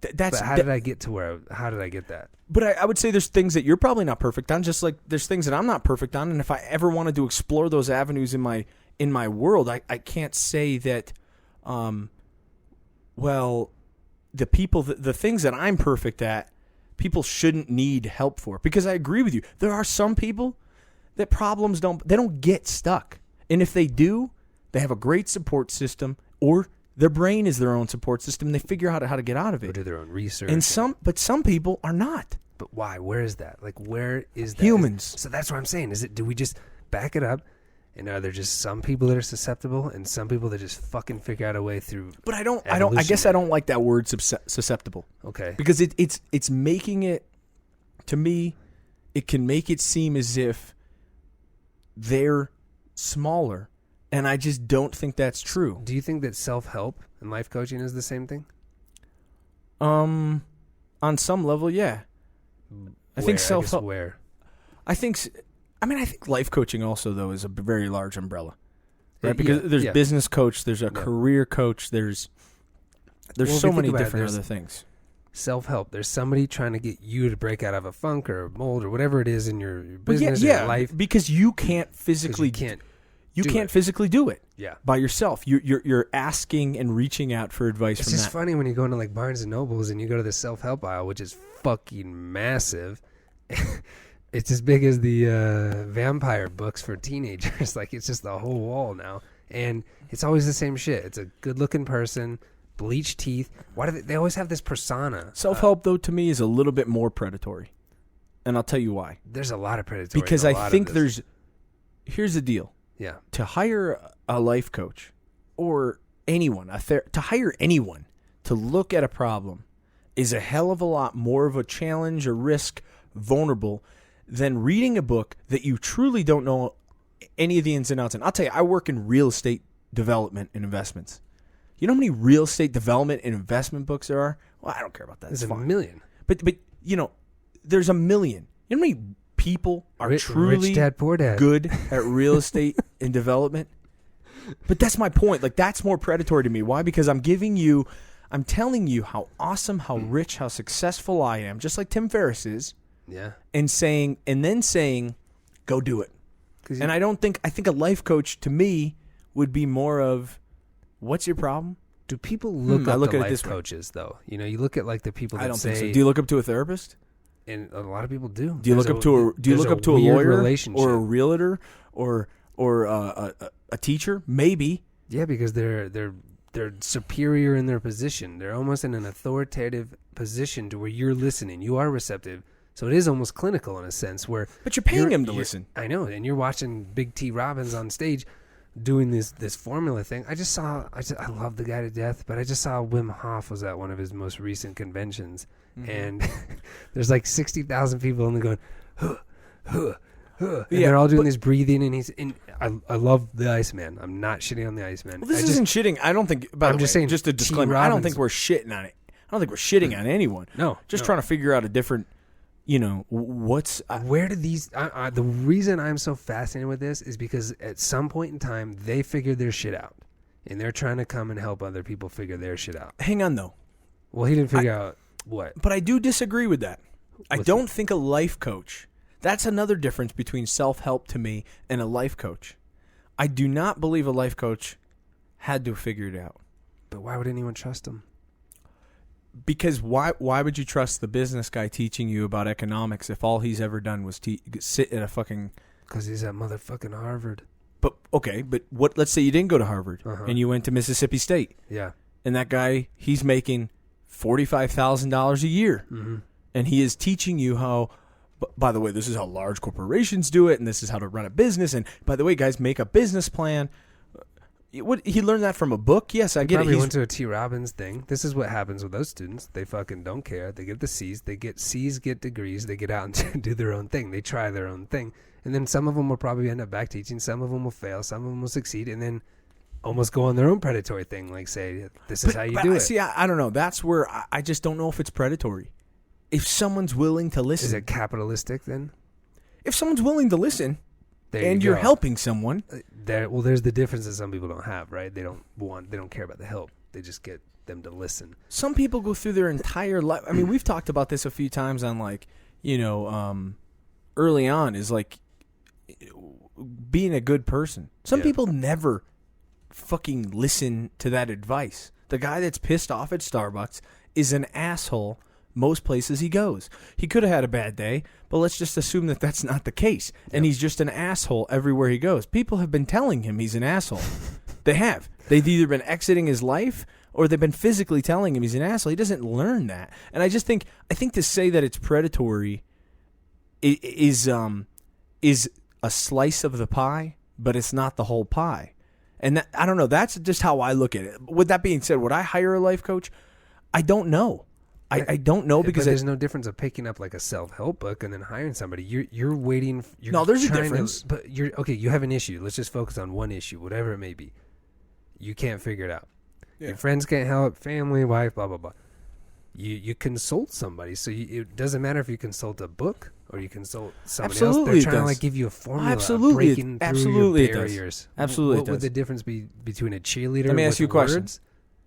Speaker 1: But how did I get that?
Speaker 2: But I would say there's things that you're probably not perfect on, just like there's things that I'm not perfect on. And if I ever wanted to explore those avenues in my world, I can't say that, the things that I'm perfect at, people shouldn't need help for. Because I agree with you. There are some people that problems don't get stuck. And if they do, they have a great support system, or their brain is their own support system. They figure out how to get out of it.
Speaker 1: Or do their own research.
Speaker 2: And some people are not.
Speaker 1: But why? Where is that? Where is that?
Speaker 2: Humans.
Speaker 1: So that's what I'm saying. Do we just back it up? And are there just some people that are susceptible and some people that just fucking figure out a way through?
Speaker 2: But I guess I don't like that word susceptible.
Speaker 1: Okay.
Speaker 2: Because it's making it, to me, it can make it seem as if they're smaller. And I just don't think that's true.
Speaker 1: Do you think that self-help and life coaching is the same thing?
Speaker 2: On some level, yeah. I think self-help.
Speaker 1: Where?
Speaker 2: I think life coaching also, though, is a very large umbrella. Right? Because there's business coach, there's a career coach, there's so many different other things.
Speaker 1: Self-help. There's somebody trying to get you to break out of a funk or a mold or whatever it is in your business or your life.
Speaker 2: Because you can't physically... You can't physically do it by yourself. You're asking and reaching out for advice from that.
Speaker 1: It's just funny when you go into Barnes & Nobles and you go to the self-help aisle, which is fucking massive, It's as big as the vampire books for teenagers. Like, it's just the whole wall now. And it's always the same shit. It's a good-looking person, bleached teeth. Why do they always have this persona?
Speaker 2: Self-help, though, to me is a little bit more predatory. And I'll tell you why.
Speaker 1: There's a lot of predatory.
Speaker 2: Because I think here's the deal.
Speaker 1: Yeah.
Speaker 2: To hire a life coach or anyone, to hire anyone to look at a problem is a hell of a lot more of a challenge or risk, vulnerable, than reading a book that you truly don't know any of the ins and outs. And I'll tell you, I work in real estate development and investments. You know how many real estate development and investment books there are? Well, I don't care about that.
Speaker 1: There's a million.
Speaker 2: But there's a million. You know how many people are truly
Speaker 1: rich dad, poor dad.
Speaker 2: Good at real estate and development? But that's my point. Like, that's more predatory to me. Why? Because I'm telling you how awesome, how rich, how successful I am, just like Tim Ferriss is.
Speaker 1: Yeah.
Speaker 2: And then saying, go do it. And I think a life coach to me would be more of, what's your problem?
Speaker 1: Do people look up to life coaches, though? You know, you look at like the people that
Speaker 2: I don't think so. Do you look up to a therapist?
Speaker 1: And a lot of people do.
Speaker 2: Do you look up to a lawyer or a realtor or a teacher? Maybe.
Speaker 1: Yeah, because they're superior in their position. They're almost in an authoritative position to where you're listening. You are receptive. So it is almost clinical in a sense where...
Speaker 2: But you're paying him to listen.
Speaker 1: I know. And you're watching Big T Robbins on stage doing this formula thing. I love the guy to death, but I just saw Wim Hof was at one of his most recent conventions. Mm-hmm. And there's like 60,000 people and they're going, huh, huh, huh. And they're all doing this breathing, and I love the Iceman. I'm not shitting on the Iceman.
Speaker 2: Well, this isn't shitting. I don't think... I'm just saying, just a disclaimer, I don't think we're shitting on it. I don't think we're shitting on anyone.
Speaker 1: No.
Speaker 2: Just trying to figure out a different... what's...
Speaker 1: where did these... the reason I'm so fascinated with this is because at some point in time, they figured their shit out. And they're trying to come and help other people figure their shit out.
Speaker 2: Hang on, though.
Speaker 1: Well, he didn't figure out what.
Speaker 2: But I do disagree with that. I don't think a life coach... That's another difference between self-help to me and a life coach. I do not believe a life coach had to figure it out.
Speaker 1: But why would anyone trust him?
Speaker 2: Because why would you trust the business guy teaching you about economics if all he's ever done was sit at a fucking...
Speaker 1: Because he's at motherfucking Harvard.
Speaker 2: But what? Let's say you didn't go to Harvard and you went to Mississippi State.
Speaker 1: Yeah.
Speaker 2: And that guy, he's making $45,000 a year. Mm-hmm. And he is teaching you how... By the way, this is how large corporations do it, and this is how to run a business. And by the way, guys, make a business plan. He learned that from a book? Yes, I get it. He
Speaker 1: went to a T. Robbins thing. This is what happens with those students. They fucking don't care. They get the C's. They get C's, get degrees. They get out and do their own thing. They try their own thing. And then some of them will probably end up back teaching. Some of them will fail. Some of them will succeed. And then almost go on their own predatory thing, like say, this is how you do it.
Speaker 2: See, I don't know. That's where I just don't know if it's predatory. If someone's willing to listen.
Speaker 1: Is it capitalistic then?
Speaker 2: If someone's willing to listen and you're helping someone.
Speaker 1: There's the difference that some people don't have, right? They don't care about the help. They just get them to listen.
Speaker 2: Some people go through their entire life. I mean, we've talked about this a few times on early on is like being a good person. Some people never fucking listen to that advice. The guy that's pissed off at Starbucks is an asshole most places he goes. He could have had a bad day, but let's just assume that that's not the case. And he's just an asshole everywhere he goes. People have been telling him he's an asshole. They have. They've either been exiting his life or they've been physically telling him he's an asshole. He doesn't learn that. And I think to say that it's predatory is a slice of the pie, but it's not the whole pie. And I don't know. That's just how I look at it. With that being said, would I hire a life coach? I don't know. I don't know because
Speaker 1: there's no difference of picking up like a self-help book and then hiring somebody. You're waiting.
Speaker 2: No, there's a difference.
Speaker 1: But you're okay. You have an issue. Let's just focus on one issue, whatever it may be. You can't figure it out. Yeah. Your friends can't help. Family, wife, blah blah blah. You consult somebody. So it doesn't matter if you consult a book or you consult somebody else. They're trying to like give you a formula. Breaking through your barriers.
Speaker 2: Absolutely.
Speaker 1: What would the difference be between a cheerleader?
Speaker 2: Let me ask you a question.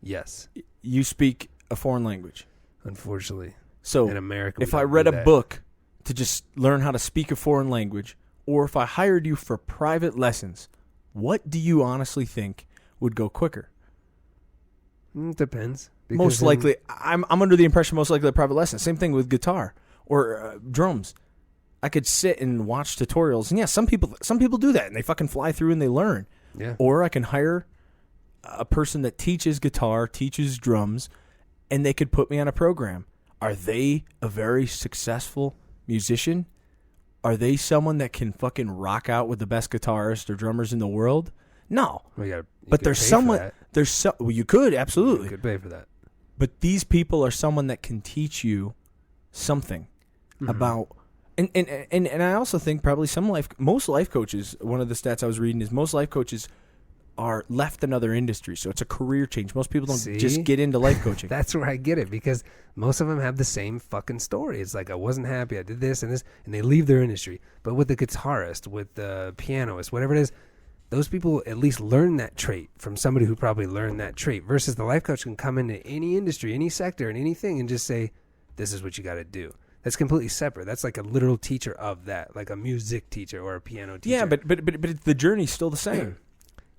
Speaker 1: Yes.
Speaker 2: You speak a foreign language.
Speaker 1: Unfortunately.
Speaker 2: So
Speaker 1: in America,
Speaker 2: if I read a book to just learn how to speak a foreign language, or if I hired you for private lessons, what do you honestly think would go quicker?
Speaker 1: Depends.
Speaker 2: Most likely, I'm under the impression most likely a private lesson. Same thing with guitar or drums. I could sit and watch tutorials, and yeah, some people do that, and they fucking fly through and they learn.
Speaker 1: Yeah.
Speaker 2: Or I can hire a person that teaches guitar, teaches drums, and they could put me on a program. Are they a very successful musician? Are they someone that can fucking rock out with the best guitarists or drummers in the world? No.
Speaker 1: Well,
Speaker 2: but there's someone. Well, you could absolutely.
Speaker 1: You could pay for that.
Speaker 2: But these people are someone that can teach you something about. And I also think probably most life coaches. One of the stats I was reading is most life coaches are left another industry, so it's a career change. Most people don't just get into life coaching.
Speaker 1: That's where I get it, because most of them have the same fucking story. It's like, I wasn't happy, I did this and this, and they leave their industry. But with the guitarist, with the pianist, whatever it is, those people at least learn that trait from somebody who probably learned that trait, versus the life coach can come into any industry, any sector, and anything and just say, this is what you got to do. That's completely separate. That's like a literal teacher of that, like a music teacher or a piano teacher.
Speaker 2: Yeah, but the journey's still the same.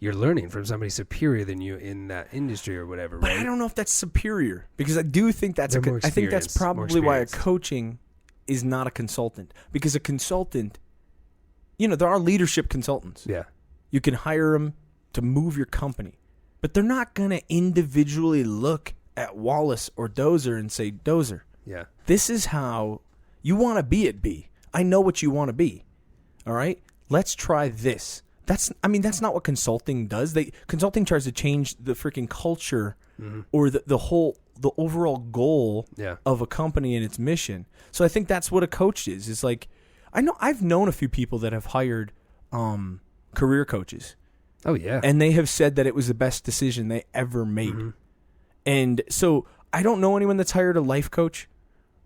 Speaker 1: You're learning from somebody superior than you in that industry or whatever, right?
Speaker 2: But I don't know if that's superior, because I do think I think that's probably why a coaching is not a consultant, because a consultant, there are leadership consultants.
Speaker 1: Yeah.
Speaker 2: You can hire them to move your company, but they're not going to individually look at Wallace or Dozer and say, Dozer,
Speaker 1: yeah, this
Speaker 2: is how you want to be at B. I know what you want to be. All right? Let's try this. That's not what consulting does. Consulting tries to change the freaking culture or the overall goal of a company and its mission. So I think that's what a coach is. It's like, I've known a few people that have hired career coaches.
Speaker 1: Oh yeah.
Speaker 2: And they have said that it was the best decision they ever made. Mm-hmm. And so I don't know anyone that's hired a life coach.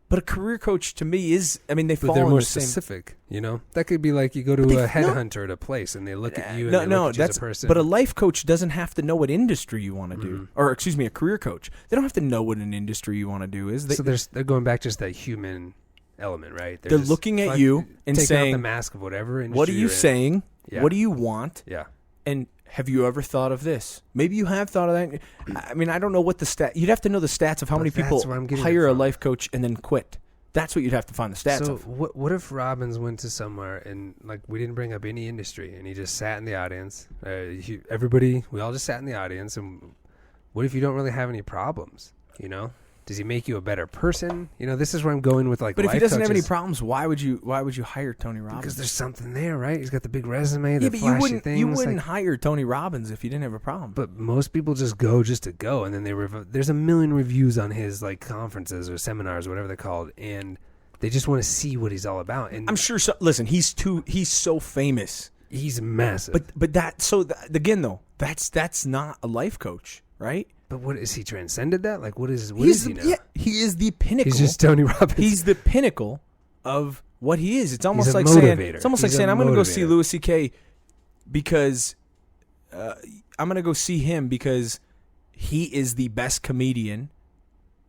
Speaker 2: But a career coach to me is, they fall
Speaker 1: they're
Speaker 2: in
Speaker 1: more
Speaker 2: the same.
Speaker 1: Specific, That could be like you go to a headhunter at a place and they look at you and they look at you as a person.
Speaker 2: But a life coach doesn't have to know what industry you want to do. Or, excuse me, a career coach. They don't have to know what an industry you want to do is.
Speaker 1: So they're going back just that human element, right?
Speaker 2: They're looking at you and saying,
Speaker 1: out the mask of whatever industry
Speaker 2: what are you saying?
Speaker 1: Yeah.
Speaker 2: What do you want?
Speaker 1: Yeah.
Speaker 2: And have you ever thought of this? Maybe you have thought of that. I don't know what the stat. You'd have to know the stats of how many people hire a life coach and then quit. That's what you'd have to find the stats of.
Speaker 1: So what if Robbins went to somewhere and, like, we didn't bring up any industry and he just sat in the audience? We all just sat in the audience, and what if you don't really have any problems, Does he make you a better person? This is where I'm going with, like,
Speaker 2: but if he doesn't
Speaker 1: coaches.
Speaker 2: Have any problems, why would you hire Tony Robbins?
Speaker 1: Because there's something there, right? He's got the big resume, the flashy things.
Speaker 2: You wouldn't hire Tony Robbins if you didn't have a problem.
Speaker 1: But most people just go just to go, and then there's a million reviews on his, like, conferences or seminars, whatever they're called, and they just want to see what he's all about. And
Speaker 2: I'm sure. Listen, he's so famous.
Speaker 1: He's massive.
Speaker 2: But again though, that's not a life coach, right?
Speaker 1: But what is he transcended that? Like, what is he now?
Speaker 2: Yeah, he is the pinnacle.
Speaker 1: He's just Tony Robbins.
Speaker 2: He's the pinnacle of what he is. It's almost like
Speaker 1: motivator.
Speaker 2: saying I'm going to go see Louis C.K. because I'm going to go see him because he is the best comedian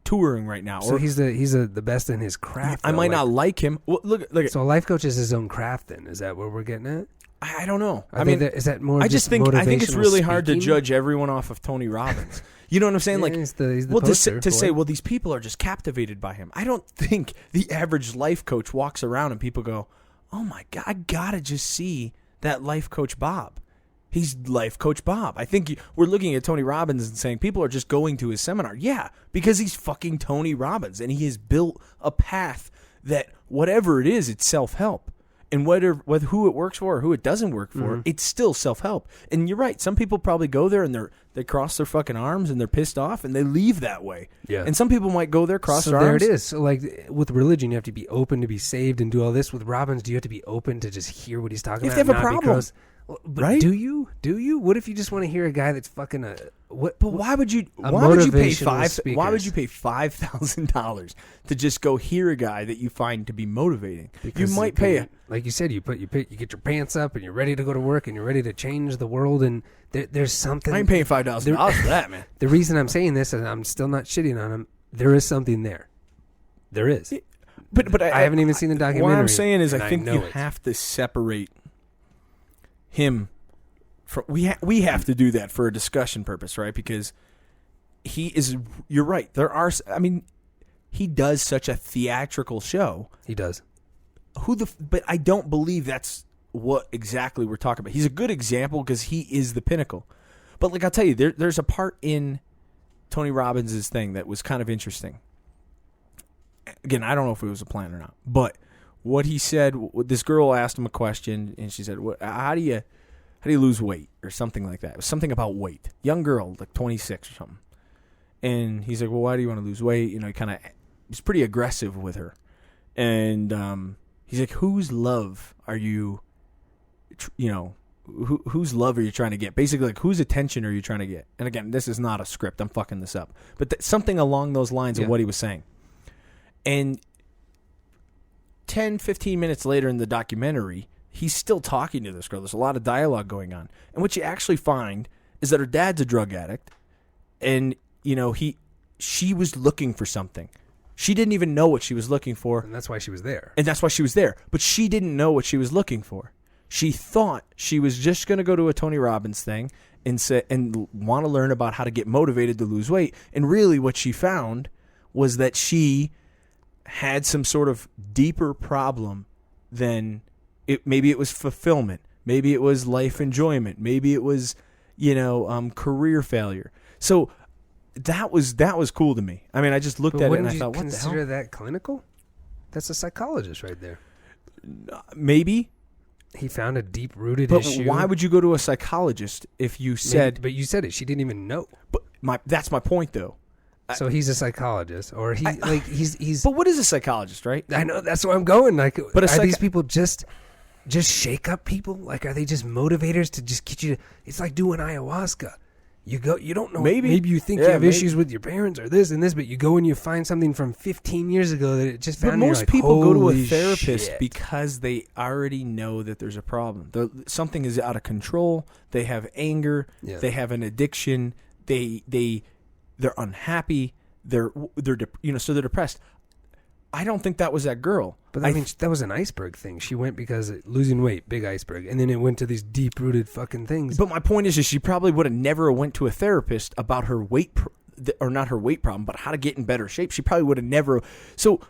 Speaker 2: touring right now.
Speaker 1: So he's the best in his craft.
Speaker 2: I might not like him. Well, look.
Speaker 1: So a life coach is his own craft. Then is that what we're getting at?
Speaker 2: I don't know.
Speaker 1: Is that more? I think
Speaker 2: it's really hard to judge everyone off of Tony Robbins. You know what I'm saying?
Speaker 1: Yeah,
Speaker 2: like,
Speaker 1: he's the
Speaker 2: to say, well, these people are just captivated by him. I don't think the average life coach walks around and people go, "Oh my God, I gotta just see that life coach Bob." He's life coach Bob. I think we're looking at Tony Robbins and saying people are just going to his seminar. Yeah, because he's fucking Tony Robbins and he has built a path that whatever it is, it's self-help. And whether who it works for or who it doesn't work for, it's still self-help. And you're right. Some people probably go there and they cross their fucking arms and they're pissed off and they leave that way.
Speaker 1: Yeah.
Speaker 2: And some people might go there, cross their
Speaker 1: arms.
Speaker 2: So
Speaker 1: there it is. So like with religion, you have to be open to be saved and do all this. With Robbins, do you have to be open to just hear what he's talking about?
Speaker 2: If they have a problem.
Speaker 1: Right? Do you? What if you just want to hear a guy that's fucking
Speaker 2: But why would you? Why would you pay $5,000 to just go hear a guy that you find to be motivating?
Speaker 1: Because
Speaker 2: you might pay.
Speaker 1: Like you said, you get your pants up and you're ready to go to work and you're ready to change the world. And there's something.
Speaker 2: I ain't paying $5,000 for that, man.
Speaker 1: The reason I'm saying this, and I'm still not shitting on him, there is something there. There is.
Speaker 2: But
Speaker 1: I haven't even seen the documentary.
Speaker 2: What I'm saying is, I think you have to separate him from. We have to do that for a discussion purpose, right? Because he is. You're right. There are. He does such a theatrical show.
Speaker 1: He does.
Speaker 2: But I don't believe that's what exactly we're talking about. He's a good example because he is the pinnacle. But like I'll tell you, there's a part in Tony Robbins' thing that was kind of interesting. Again, I don't know if it was a plan or not, but what he said, this girl asked him a question, and she said, how do you lose weight, or something like that? It was something about weight. Young girl, like 26 or something. And he's like, well, why do you want to lose weight? You know, he's pretty aggressive with her. And he's like, whose love are you, whose love are you trying to get? Basically, like, whose attention are you trying to get? And again, this is not a script. I'm fucking this up. But something along those lines of what he was saying. And 10, 15 minutes later in the documentary, he's still talking to this girl. There's a lot of dialogue going on. And what you actually find is that her dad's a drug addict. And, she was looking for something. She didn't even know what she was looking for.
Speaker 1: And that's why she was there.
Speaker 2: But she didn't know what she was looking for. She thought she was just going to go to a Tony Robbins thing and want to learn about how to get motivated to lose weight. And really what she found was that she had some sort of deeper problem than maybe it was fulfillment. Maybe it was life enjoyment. Maybe it was, career failure. So that was cool to me. I mean, I just looked at it and I thought, what the hell?
Speaker 1: Consider that clinical? That's a psychologist right there.
Speaker 2: Maybe.
Speaker 1: He found a deep-rooted issue.
Speaker 2: But why would you go to a psychologist if you said...
Speaker 1: But you said it. She didn't even know.
Speaker 2: But that's my point, though.
Speaker 1: So he's a psychologist, or he's.
Speaker 2: But what is a psychologist, right?
Speaker 1: I know, that's where I'm going. Like, but are these people just shake up people? Like, are they just motivators to just get you to? It's like doing ayahuasca. You go, you don't know. Maybe you think you have issues with your parents or this and this, but you go and you find something from 15 years ago that it just found.
Speaker 2: But most people go to a therapist because they already know that there's a problem. Something is out of control. They have anger. Yeah. They have an addiction. They're unhappy. So they're depressed. I don't think that was that girl.
Speaker 1: But I mean, that was an iceberg thing. She went because losing weight, big iceberg, and then it went to these deep-rooted fucking things.
Speaker 2: But my point is she probably would have never went to a therapist about her weight, or not her weight problem, but how to get in better shape. She probably would have never. So,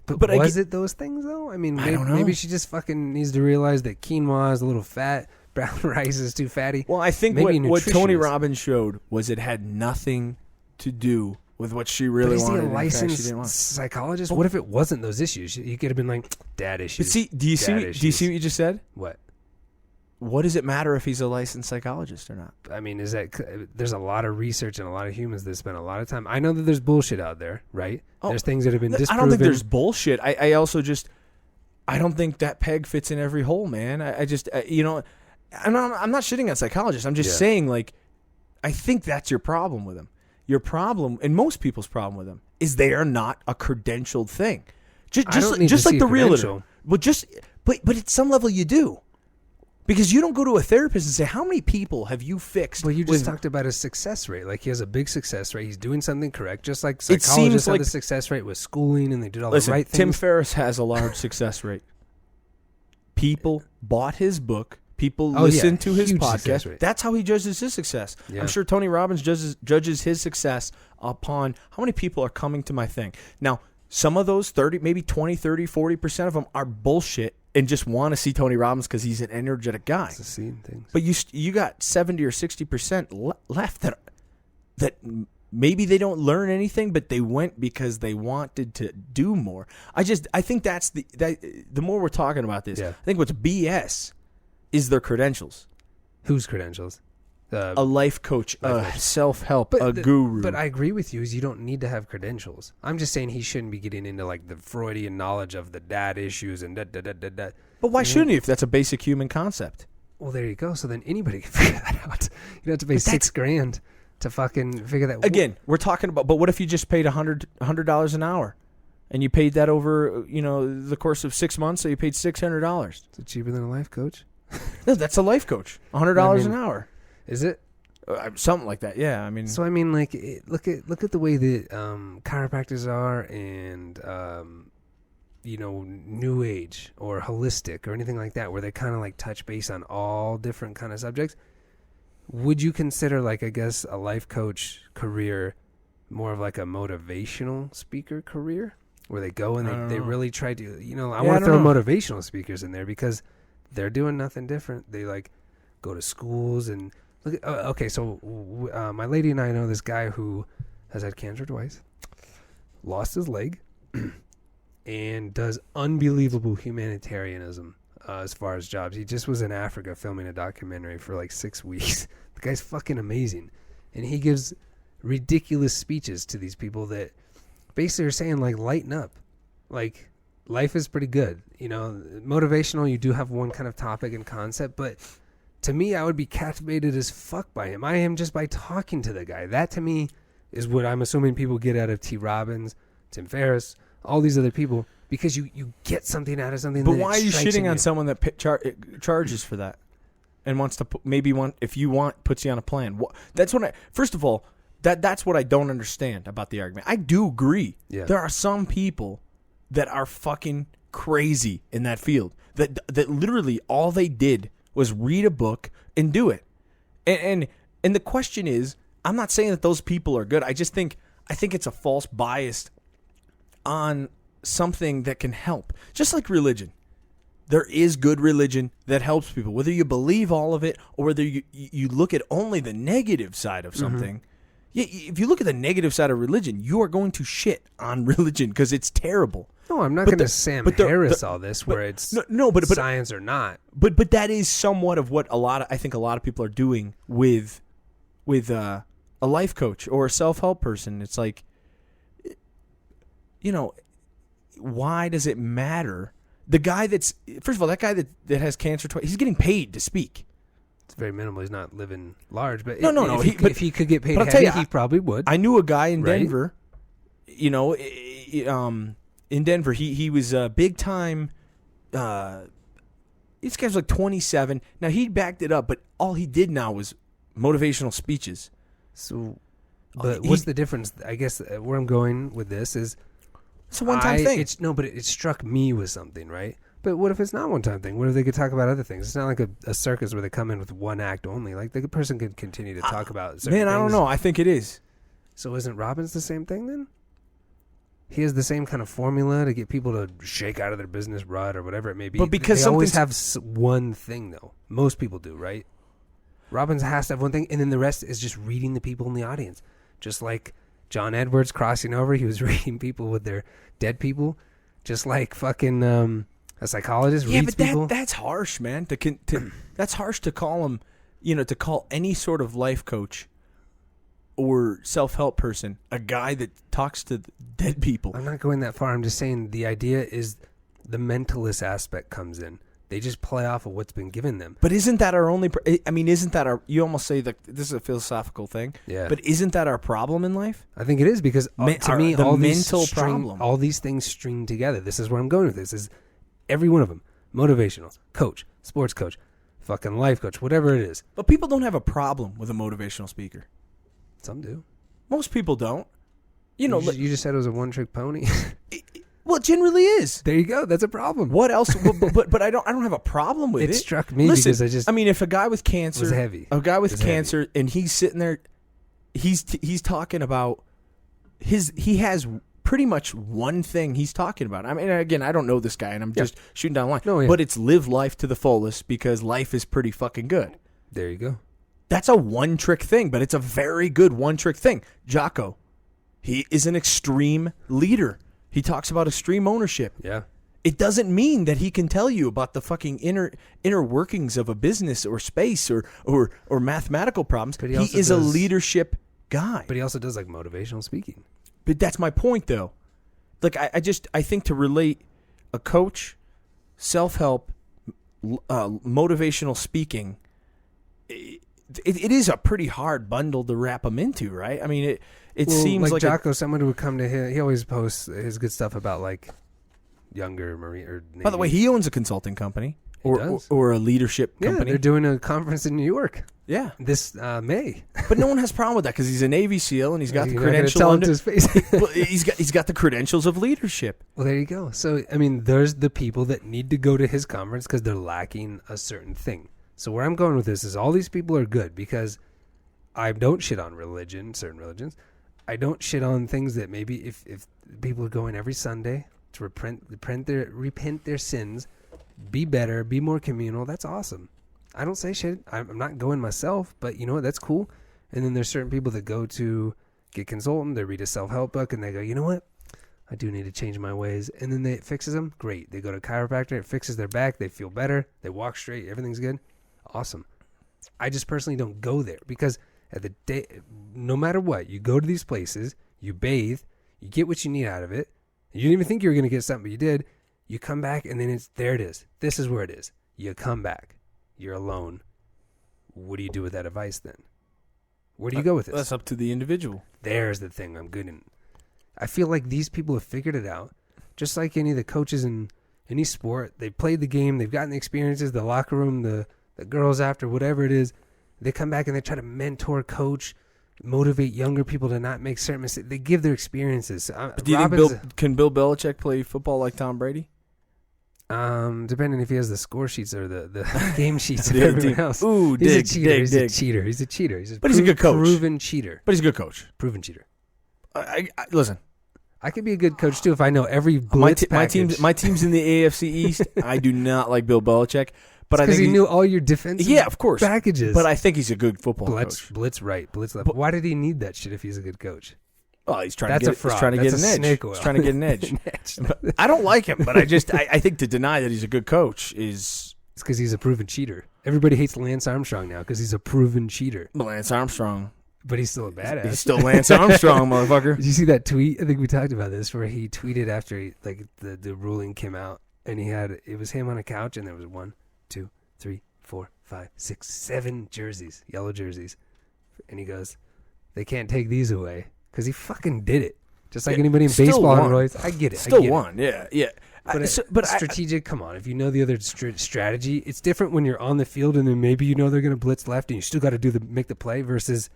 Speaker 1: but was it those things though? I mean, I don't know. Maybe she just fucking needs to realize that quinoa is a little fat. Brown rice is too fatty.
Speaker 2: Well, I think what Tony Robbins showed was it had nothing to do with what she really wanted.
Speaker 1: Is he a licensed psychologist? What if it wasn't those issues? He could have been like, dad issues.
Speaker 2: But see, do you see what you just said?
Speaker 1: What?
Speaker 2: What does it matter if he's a licensed psychologist or not?
Speaker 1: I mean, there's a lot of research and a lot of humans that spend a lot of time. I know that there's bullshit out there, right? There's things that have been disproven.
Speaker 2: I don't think there's bullshit. I also just, I don't think that peg fits in every hole, man. I'm not shitting on psychologists. I'm just saying, like, I think that's your problem with them. Your problem, and most people's problem with them, is they are not a credentialed thing. Just like the realtor. Well, but at some level you do. Because you don't go to a therapist and say, how many people have you fixed?
Speaker 1: Well, you just talked about his success rate. Like, he has a big success rate. He's doing something correct. Just like psychologists have the success rate with schooling and they did all the right things.
Speaker 2: Tim Ferriss has a large success rate. People bought his book. People listen to his podcast. That's how he judges his success. Yeah. I'm sure Tony Robbins judges his success upon how many people are coming to my thing. Now, some of those 30, maybe 20, 30, 40% of them are bullshit and just want to see Tony Robbins because he's an energetic guy.
Speaker 1: It's the same thing.
Speaker 2: But you got 70 or 60% left that maybe they don't learn anything, but they went because they wanted to do more. I think that's the more we're talking about this, I think what's BS is their credentials.
Speaker 1: Whose credentials?
Speaker 2: A life coach, self-help, a guru.
Speaker 1: But I agree with you is you don't need to have credentials. I'm just saying he shouldn't be getting into like the Freudian knowledge of the dad issues and da.
Speaker 2: But why shouldn't he if that's a basic human concept?
Speaker 1: Well, there you go. So then anybody can figure that out. You don't have to pay $6,000 to fucking figure that out.
Speaker 2: Again, we're talking about, but what if you just paid $100 an hour? And you paid that over, the course of 6 months, so you paid $600.
Speaker 1: Is it cheaper than a life coach?
Speaker 2: No, that's a life coach. $100 an hour.
Speaker 1: Is it?
Speaker 2: Something like that, yeah. I mean,
Speaker 1: so I mean, like, look at the way that chiropractors are, and New Age or holistic or anything like that, where they kind of like touch base on all different kind of subjects. Would you consider, like, I guess, a life coach career more of like a motivational speaker career? where they go and they really try to, I want to throw motivational speakers in there because they're doing nothing different. They like go to schools and look. Okay, so my lady and I know this guy who has had cancer twice, lost his leg, and does unbelievable humanitarianism as far as jobs. He just was in Africa filming a documentary for like 6 weeks. The guy's fucking amazing. And he gives ridiculous speeches to these people that basically are saying, like, lighten up. Like, life is pretty good. Motivational, you do have one kind of topic and concept, but to me, I would be captivated as fuck by him. I am just by talking to the guy. That, to me, is what I'm assuming people get out of T. Robbins, Tim Ferriss, all these other people, because you get something out of something.
Speaker 2: But why are you shitting on someone that charges for that and wants to if you want, puts you on a plan? That's what first of all, that's what I don't understand about the argument. I do agree. Yeah. There are some people that are fucking crazy in that field that literally all they did was read a book and do it. And the question is, I'm not saying that those people are good. I think it's a false bias on something that can help. Just like religion. There is good religion that helps people. Whether you believe all of it or whether you look at only the negative side of something. Mm-hmm. Yeah, if you look at the negative side of religion, you are going to shit on religion because it's terrible.
Speaker 1: No, I'm not going to Sam Harris all this where it's but science or not.
Speaker 2: But that is somewhat of what I think a lot of people are doing with a life coach or a self-help person. It's like, why does it matter? The guy first of all, that guy that has cancer twice, he's getting paid to speak.
Speaker 1: It's very minimal. He's not living large, but
Speaker 2: no.
Speaker 1: If he could get paid heavy, he probably would.
Speaker 2: I knew a guy in Denver, in Denver, he was a big time. This guy's like 27. Now he backed it up, but all he did now was motivational speeches.
Speaker 1: So, but what's the difference? I guess where I'm going with this is
Speaker 2: it's a one-time thing.
Speaker 1: But it struck me with something, right? But what if it's not a one-time thing? What if they could talk about other things? It's not like a circus where they come in with one act only. Like the person could continue to talk about certain things.
Speaker 2: I don't know. I think it is.
Speaker 1: So isn't Robbins the same thing then? He has the same kind of formula to get people to shake out of their business rut or whatever it may be.
Speaker 2: But because
Speaker 1: they always have one thing, though. Most people do, right? Robbins has to have one thing, and then the rest is just reading the people in the audience. Just like John Edwards crossing over, he was reading people with their dead people. Just like fucking a psychologist reads people.
Speaker 2: Yeah, but that's harsh, man. That's harsh to call him, to call any sort of life coach or self-help person a guy that talks to dead people.
Speaker 1: I'm not going that far. I'm just saying the idea is the mentalist aspect comes in. They just play off of what's been given them.
Speaker 2: But isn't that our only... isn't that our... You almost say that this is a philosophical thing.
Speaker 1: Yeah.
Speaker 2: But isn't that our problem in life?
Speaker 1: I think it is because to me, all these things string together. This is where I'm going with this. Is every one of them. Motivational, coach, sports coach, fucking life coach, whatever it is.
Speaker 2: But people don't have a problem with a motivational speaker.
Speaker 1: Some do.
Speaker 2: Most people don't.
Speaker 1: You just said it was a one-trick pony.
Speaker 2: Well, it generally is.
Speaker 1: There you go. That's a problem.
Speaker 2: What else? but I don't have a problem with it.
Speaker 1: It struck me because
Speaker 2: if a guy with cancer,
Speaker 1: was heavy.
Speaker 2: A guy with cancer, heavy. And he's sitting there, he's talking about he has pretty much one thing he's talking about. I mean, again, I don't know this guy, and I'm just shooting down the line.
Speaker 1: No, yeah.
Speaker 2: But it's live life to the fullest because life is pretty fucking good.
Speaker 1: There you go.
Speaker 2: That's a one-trick thing, but it's a very good one-trick thing. Jocko, he is an extreme leader. He talks about extreme ownership.
Speaker 1: Yeah.
Speaker 2: It doesn't mean that he can tell you about the fucking inner workings of a business or space or mathematical problems. But he is a leadership guy.
Speaker 1: But he also does like motivational speaking.
Speaker 2: But that's my point, though. Like I think to relate a coach, self-help, motivational speaking, it is a pretty hard bundle to wrap them into, right? I mean, it seems like
Speaker 1: Jocko, someone who would come to him. He always posts his good stuff about like younger Marine or Navy.
Speaker 2: By the way, he owns a consulting company or a leadership company.
Speaker 1: Yeah, they're doing a conference in New York.
Speaker 2: Yeah,
Speaker 1: this May.
Speaker 2: But no one has a problem with that because he's a Navy SEAL and he's got the credentials.
Speaker 1: Tell him to his face.
Speaker 2: Well, he's got the credentials of leadership.
Speaker 1: Well, there you go. So I mean, there's the people that need to go to his conference because they're lacking a certain thing. So where I'm going with this is all these people are good because I don't shit on certain religions. I don't shit on things that maybe if people are going every Sunday to repent their sins, be better, be more communal. That's awesome. I don't say shit. I'm not going myself, but you know what? That's cool. And then there's certain people that go to get consultant, they read a self-help book, and they go, you know what? I do need to change my ways. And then it fixes them. Great. They go to a chiropractor. It fixes their back. They feel better. They walk straight. Everything's good. Awesome. I just personally don't go there because at the day, no matter what, you go to these places, you bathe, you get what you need out of it. You didn't even think you were going to get something, but you did. You come back, and then there it is. This is where it is. You come back. You're alone. What do you do with that advice then? Where do you go with this?
Speaker 2: That's up to the individual.
Speaker 1: There's the thing I'm good in. I feel like these people have figured it out. Just like any of the coaches in any sport, they played the game, they've gotten the experiences, the locker room, the girls after, whatever it is. They come back and they try to mentor, coach, motivate younger people to not make certain mistakes. They give their experiences.
Speaker 2: But do you think can Bill Belichick play football like Tom Brady?
Speaker 1: Depending if he has the score sheets or the game sheets and everything else.
Speaker 2: Ooh,
Speaker 1: he's a cheater. He's a cheater.
Speaker 2: But he's a good coach.
Speaker 1: Proven cheater.
Speaker 2: But he's a good coach.
Speaker 1: Proven cheater.
Speaker 2: Listen.
Speaker 1: I could be a good coach too if I know every blitz package.
Speaker 2: My team's in the AFC East. I do not like Bill Belichick. But I think
Speaker 1: he knew all your defensive
Speaker 2: of course.
Speaker 1: packages.
Speaker 2: But I think he's a good football coach.
Speaker 1: Blitz right, blitz left. But why did he need that shit if he's a good coach?
Speaker 2: Oh, he's trying
Speaker 1: That's
Speaker 2: to
Speaker 1: a
Speaker 2: get
Speaker 1: fraud.
Speaker 2: He's trying to
Speaker 1: That's
Speaker 2: get an edge.
Speaker 1: snake oil.
Speaker 2: He's trying to get an edge. I don't like him, but I think to deny that he's a good coach is...
Speaker 1: It's because he's a proven cheater. Everybody hates Lance Armstrong now because he's a proven cheater.
Speaker 2: Lance Armstrong.
Speaker 1: But he's still a badass.
Speaker 2: He's still Lance Armstrong, motherfucker.
Speaker 1: Did you see that tweet? I think we talked about this where he tweeted after the ruling came out and it was him on a couch and there was 1, 2, 3, 4, 5, 6, 7 jerseys, yellow jerseys. And he goes, they can't take these away. Because he fucking did it. Just like anybody in baseball and Royce. I get it.
Speaker 2: Still won. Yeah.
Speaker 1: But strategic, come on. If you know the other strategy, it's different when you're on the field and then maybe you know they're going to blitz left and you still got to make the play versus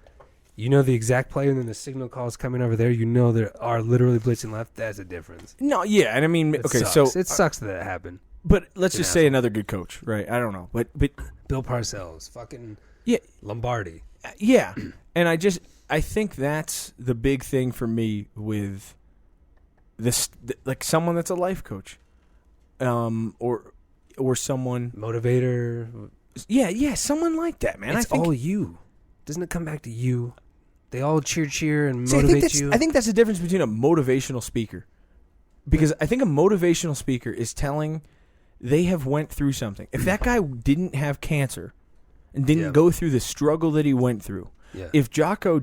Speaker 1: you know the exact play and then the signal call's coming over there. You know they are literally blitzing left. That's a difference.
Speaker 2: No, yeah. And I mean,
Speaker 1: it sucks. It sucks that it happened.
Speaker 2: But let's just say another good coach, right? I don't know. But
Speaker 1: Bill Parcells, fucking Lombardi.
Speaker 2: Yeah. And I think that's the big thing for me with this, like someone that's a life coach, or someone
Speaker 1: motivator.
Speaker 2: Yeah, someone like that, man.
Speaker 1: It's all you. Doesn't it come back to you? They all cheer and motivate you.
Speaker 2: I think that's the difference between a motivational speaker, because I think a motivational speaker is telling they have went through something. If that guy didn't have cancer and didn't go through the struggle that he went through. Yeah. If Jocko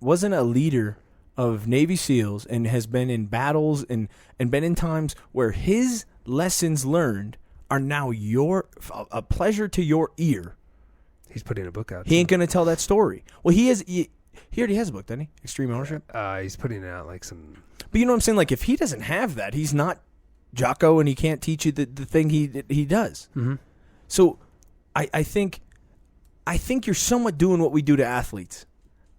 Speaker 2: wasn't a leader of Navy SEALs and has been in battles and been in times where his lessons learned are now a pleasure to your ear.
Speaker 1: He's putting a book out.
Speaker 2: He ain't going to tell that story. Well, he already has a book, doesn't he? Extreme Ownership?
Speaker 1: He's putting it out like some...
Speaker 2: But you know what I'm saying? Like if he doesn't have that, he's not Jocko and he can't teach you the thing he does. Mm-hmm. So I think you're somewhat doing what we do to athletes.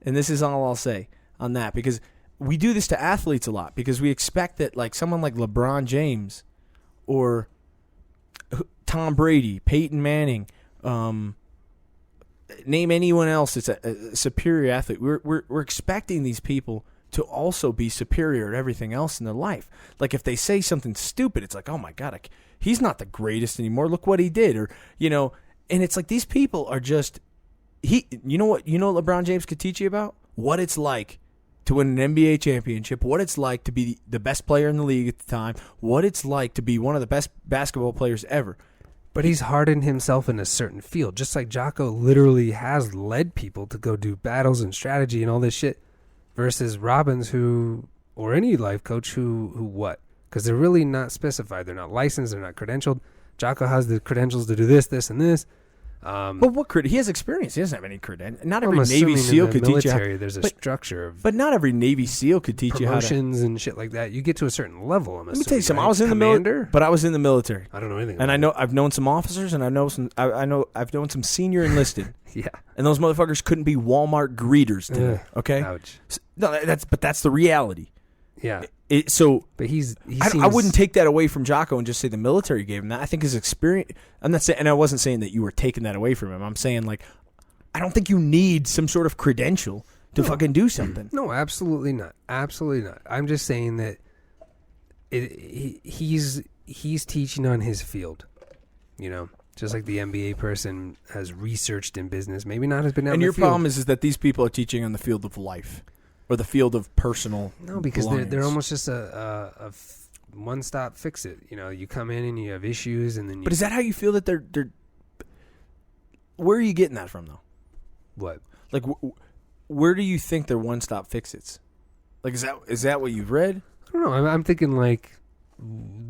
Speaker 2: And this is all I'll say on that, because we do this to athletes a lot because we expect that like someone like LeBron James or Tom Brady, Peyton Manning, name anyone else that's a superior athlete. We're expecting these people to also be superior at everything else in their life. Like if they say something stupid, it's like, oh my God, he's not the greatest anymore. Look what he did. Or, and it's like these people are just you know what LeBron James could teach you about? What it's like to win an NBA championship, what it's like to be the best player in the league at the time, what it's like to be one of the best basketball players ever.
Speaker 1: But he's hardened himself in a certain field, just like Jocko literally has led people to go do battles and strategy and all this shit, versus Robbins, or any life coach who what? Because they're really not specified. They're not licensed. They're not credentialed. Jocko has the credentials to do this, this, and this.
Speaker 2: But what he has experience. He doesn't have any credentials. Not every Navy SEAL could teach you.
Speaker 1: There's a structure of,
Speaker 2: but not every Navy SEAL could teach you how to
Speaker 1: promotions and shit like that. You get to a certain level.
Speaker 2: Let me tell you something. I was in the military, but I was in the military.
Speaker 1: I don't know anything.
Speaker 2: And I've known some officers, and I've known some senior enlisted.
Speaker 1: Yeah. And
Speaker 2: those motherfuckers couldn't be Walmart greeters today. Okay.
Speaker 1: Ouch.
Speaker 2: No, that's the reality.
Speaker 1: Yeah.
Speaker 2: But I wouldn't take that away from Jocko and just say the military gave him that. I think his experience. I'm not saying, and I wasn't saying that you were taking that away from him. I'm saying like, I don't think you need some sort of credential to fucking do something.
Speaker 1: No, absolutely not. Absolutely not. I'm just saying that he's teaching on his field, you know, just like the MBA person has researched in business, maybe not has been out in the field.
Speaker 2: And your problem is that these people are teaching on the field of life or the field of personal.
Speaker 1: No, because they're almost just a one-stop fix-it. You know, you come in and you have issues, and then.
Speaker 2: But is that how you feel that they're? Where are you getting that from, though?
Speaker 1: What?
Speaker 2: Like, where do you think they're one-stop fix-its? Like, is that what you've read?
Speaker 1: I don't know. I'm thinking like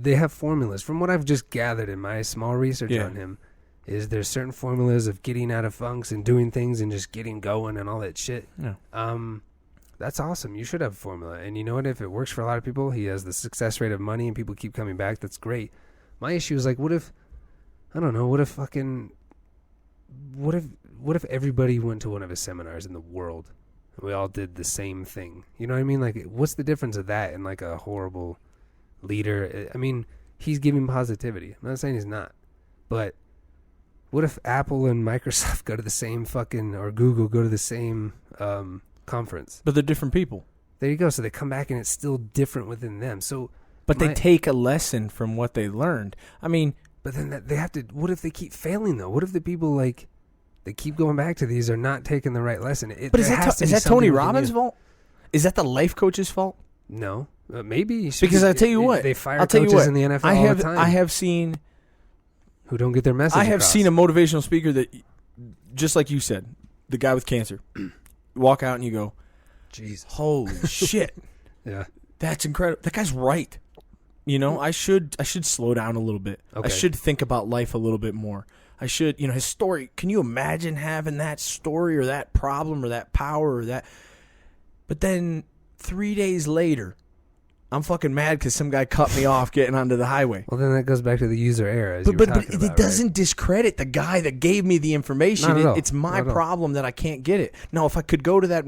Speaker 1: they have formulas. From what I've just gathered in my small research on him, is there's certain formulas of getting out of funks and doing things and just getting going and all that shit.
Speaker 2: Yeah.
Speaker 1: That's awesome. You should have a formula. And you know what? If it works for a lot of people, he has the success rate of money and people keep coming back. That's great. My issue is like, what if everybody went to one of his seminars in the world and we all did the same thing? You know what I mean? Like, what's the difference of that and like a horrible leader? I mean, he's giving positivity. I'm not saying he's not. But what if Apple and Microsoft go to the same or Google go to the same conference?
Speaker 2: But they're different people.
Speaker 1: There you go. So they come back and it's still different within them.
Speaker 2: But they take a lesson from what they learned. I mean,
Speaker 1: but then they have to. What if they keep failing though? What if the people like they keep going back to these are not taking the right lesson?
Speaker 2: But is that Tony Robbins' fault? Is that the life coach's fault?
Speaker 1: No, maybe
Speaker 2: because I tell you what,
Speaker 1: they fire coaches in the NFL all the time.
Speaker 2: I have seen
Speaker 1: who don't get their message.
Speaker 2: I have seen a motivational speaker that, just like you said, the guy with cancer. Walk out and you go, "Jeez, holy shit!
Speaker 1: Yeah,
Speaker 2: that's incredible. That guy's right. You know, I should slow down a little bit. Okay. I should think about life a little bit more. I should, you know, his story. Can you imagine having that story or that problem or that power or that? But then 3 days later, I'm fucking mad because some guy cut me off getting onto the highway.
Speaker 1: Well, then that goes back to the user error.
Speaker 2: But it doesn't discredit the guy that gave me the information. It's my problem that I can't get it. Now, if I could go to that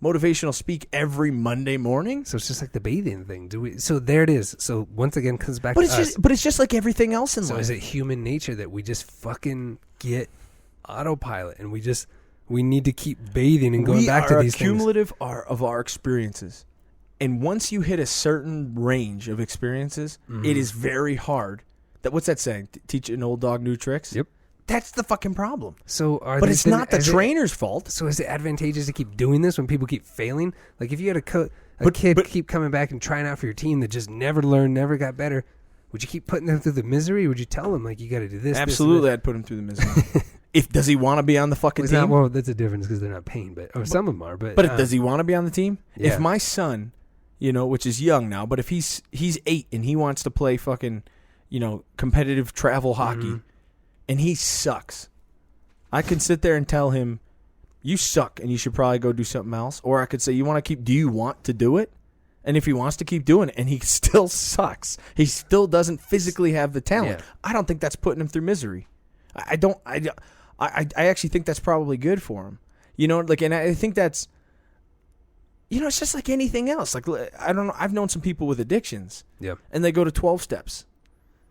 Speaker 2: motivational speak every Monday morning.
Speaker 1: So it's just like the bathing thing. So there it is. So once again, comes back to us.
Speaker 2: But it's just like everything else in life.
Speaker 1: So is it human nature that we just fucking get autopilot and we need to keep bathing and going back to these things?
Speaker 2: We are cumulative of our experiences. And once you hit a certain range of experiences, it is very hard. What's that saying? Teach an old dog new tricks?
Speaker 1: Yep.
Speaker 2: That's the fucking problem.
Speaker 1: But
Speaker 2: it's not the trainer's fault.
Speaker 1: So is it advantageous to keep doing this when people keep failing? Like if you had a kid keep coming back and trying out for your team that just never learned, never got better, would you keep putting them through the misery? Or would you tell them like you got to do this?
Speaker 2: Absolutely, I'd put him through the misery. Does he want to be on the fucking team?
Speaker 1: Well, that's a difference because they're not paying, some of them are. But
Speaker 2: does he want to be on the team?
Speaker 1: Yeah.
Speaker 2: If my son, you know, which is young now, but if he's 8 and he wants to play fucking, you know, competitive travel hockey, and he sucks, I can sit there and tell him, you suck and you should probably go do something else. Or I could say, do you want to do it? And if he wants to keep doing it and he still sucks, he still doesn't physically have the talent, I don't think that's putting him through misery. I actually think that's probably good for him. You know, like, and I think that's, you know, it's just like anything else. Like, I don't know. I've known some people with addictions.
Speaker 1: Yeah.
Speaker 2: And they go to 12 steps.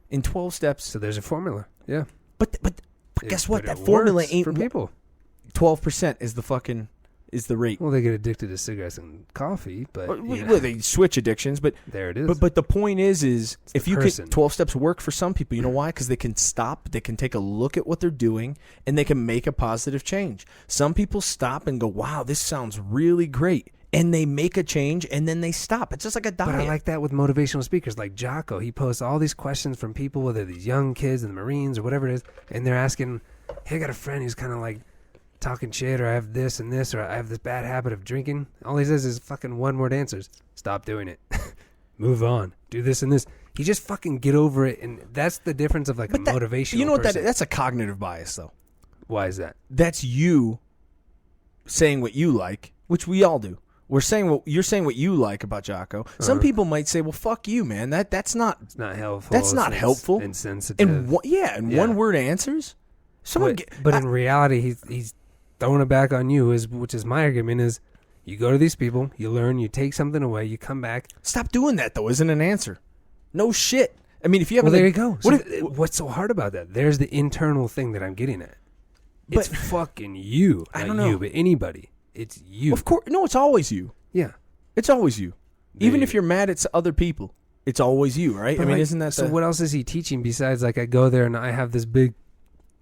Speaker 2: In 12 steps.
Speaker 1: So there's a formula. Yeah.
Speaker 2: But guess what? That formula ain't
Speaker 1: for people.
Speaker 2: 12% is the rate.
Speaker 1: Well, they get addicted to cigarettes and coffee, but
Speaker 2: well, they switch addictions, but
Speaker 1: there it is.
Speaker 2: But the point is if you can, 12 steps work for some people. You know why? Because they can stop, they can take a look at what they're doing, and they can make a positive change. Some people stop and go, "Wow, this sounds really great." And they make a change, and then they stop. It's just like a diet.
Speaker 1: But I like that with motivational speakers like Jocko. He posts all these questions from people, whether these young kids in the Marines or whatever it is, and they're asking, "Hey, I got a friend who's kind of like talking shit, or I have this and this, or I have this bad habit of drinking." All he says is fucking one-word answers. Stop doing it. Move on. Do this and this. You just fucking get over it, and that's the difference of like a motivational.
Speaker 2: You know what
Speaker 1: person.
Speaker 2: that's a cognitive bias, though.
Speaker 1: Why is that?
Speaker 2: That's you saying what you like, which we all do. You're saying what you like about Jocko. Some people might say, "Well, fuck you, man. That's not.
Speaker 1: It's not helpful.
Speaker 2: That's not helpful.
Speaker 1: Insensitive.
Speaker 2: And one-word answers.
Speaker 1: But in reality, he's throwing it back on you. Which is my argument is, you go to these people, you learn, you take something away, you come back.
Speaker 2: Stop doing that though. Isn't an answer. No shit. I mean, if you have.
Speaker 1: Well, there you go. What's so hard about that? There's the internal thing that I'm getting at. It's fucking you.
Speaker 2: I don't know.
Speaker 1: You, but anybody. It's you.
Speaker 2: Of course. No, it's always you.
Speaker 1: Yeah.
Speaker 2: It's always you. Even if you're mad at other people. It's always you, right?
Speaker 1: But isn't that so? What else is he teaching besides I go there and I have this big.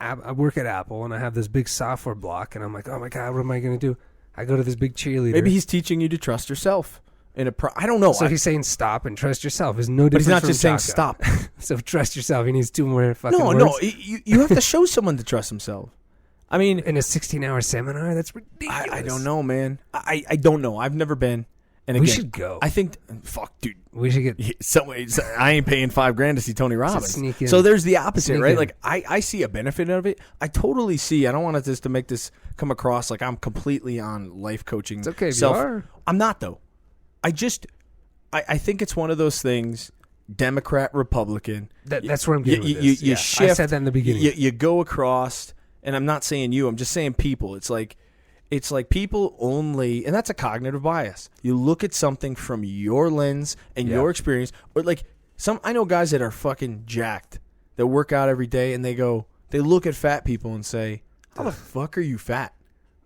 Speaker 1: I work at Apple and I have this big software block and I'm like, oh my God, what am I going to do? I go to this big cheerleader.
Speaker 2: Maybe he's teaching you to trust yourself. I don't know.
Speaker 1: So he's saying stop and trust yourself. Is no different.
Speaker 2: But he's not just saying stop.
Speaker 1: So trust yourself. He needs 2 more fucking words.
Speaker 2: No. You have to show someone to trust himself. I mean,
Speaker 1: in a 16-hour seminar, that's ridiculous.
Speaker 2: I don't know, man. I don't know. I've never been. And again,
Speaker 1: we should go.
Speaker 2: I think, fuck, dude.
Speaker 1: We should get.
Speaker 2: I ain't paying $5,000 to see Tony Robbins. So there's the opposite, right?
Speaker 1: In.
Speaker 2: I see a benefit of it. I totally see. I don't want to make this come across like I'm completely on life coaching.
Speaker 1: It's okay if you are.
Speaker 2: I'm not though. I think it's one of those things. Democrat, Republican.
Speaker 1: That's where I'm getting with this.
Speaker 2: You shift.
Speaker 1: I said that in the beginning.
Speaker 2: You go across, and I'm not saying you. I'm just saying people. It's like people only, and that's a cognitive bias. You look at something from your lens and your experience, or I know guys that are fucking jacked that work out every day, and they look at fat people and say, "How the fuck are you fat?"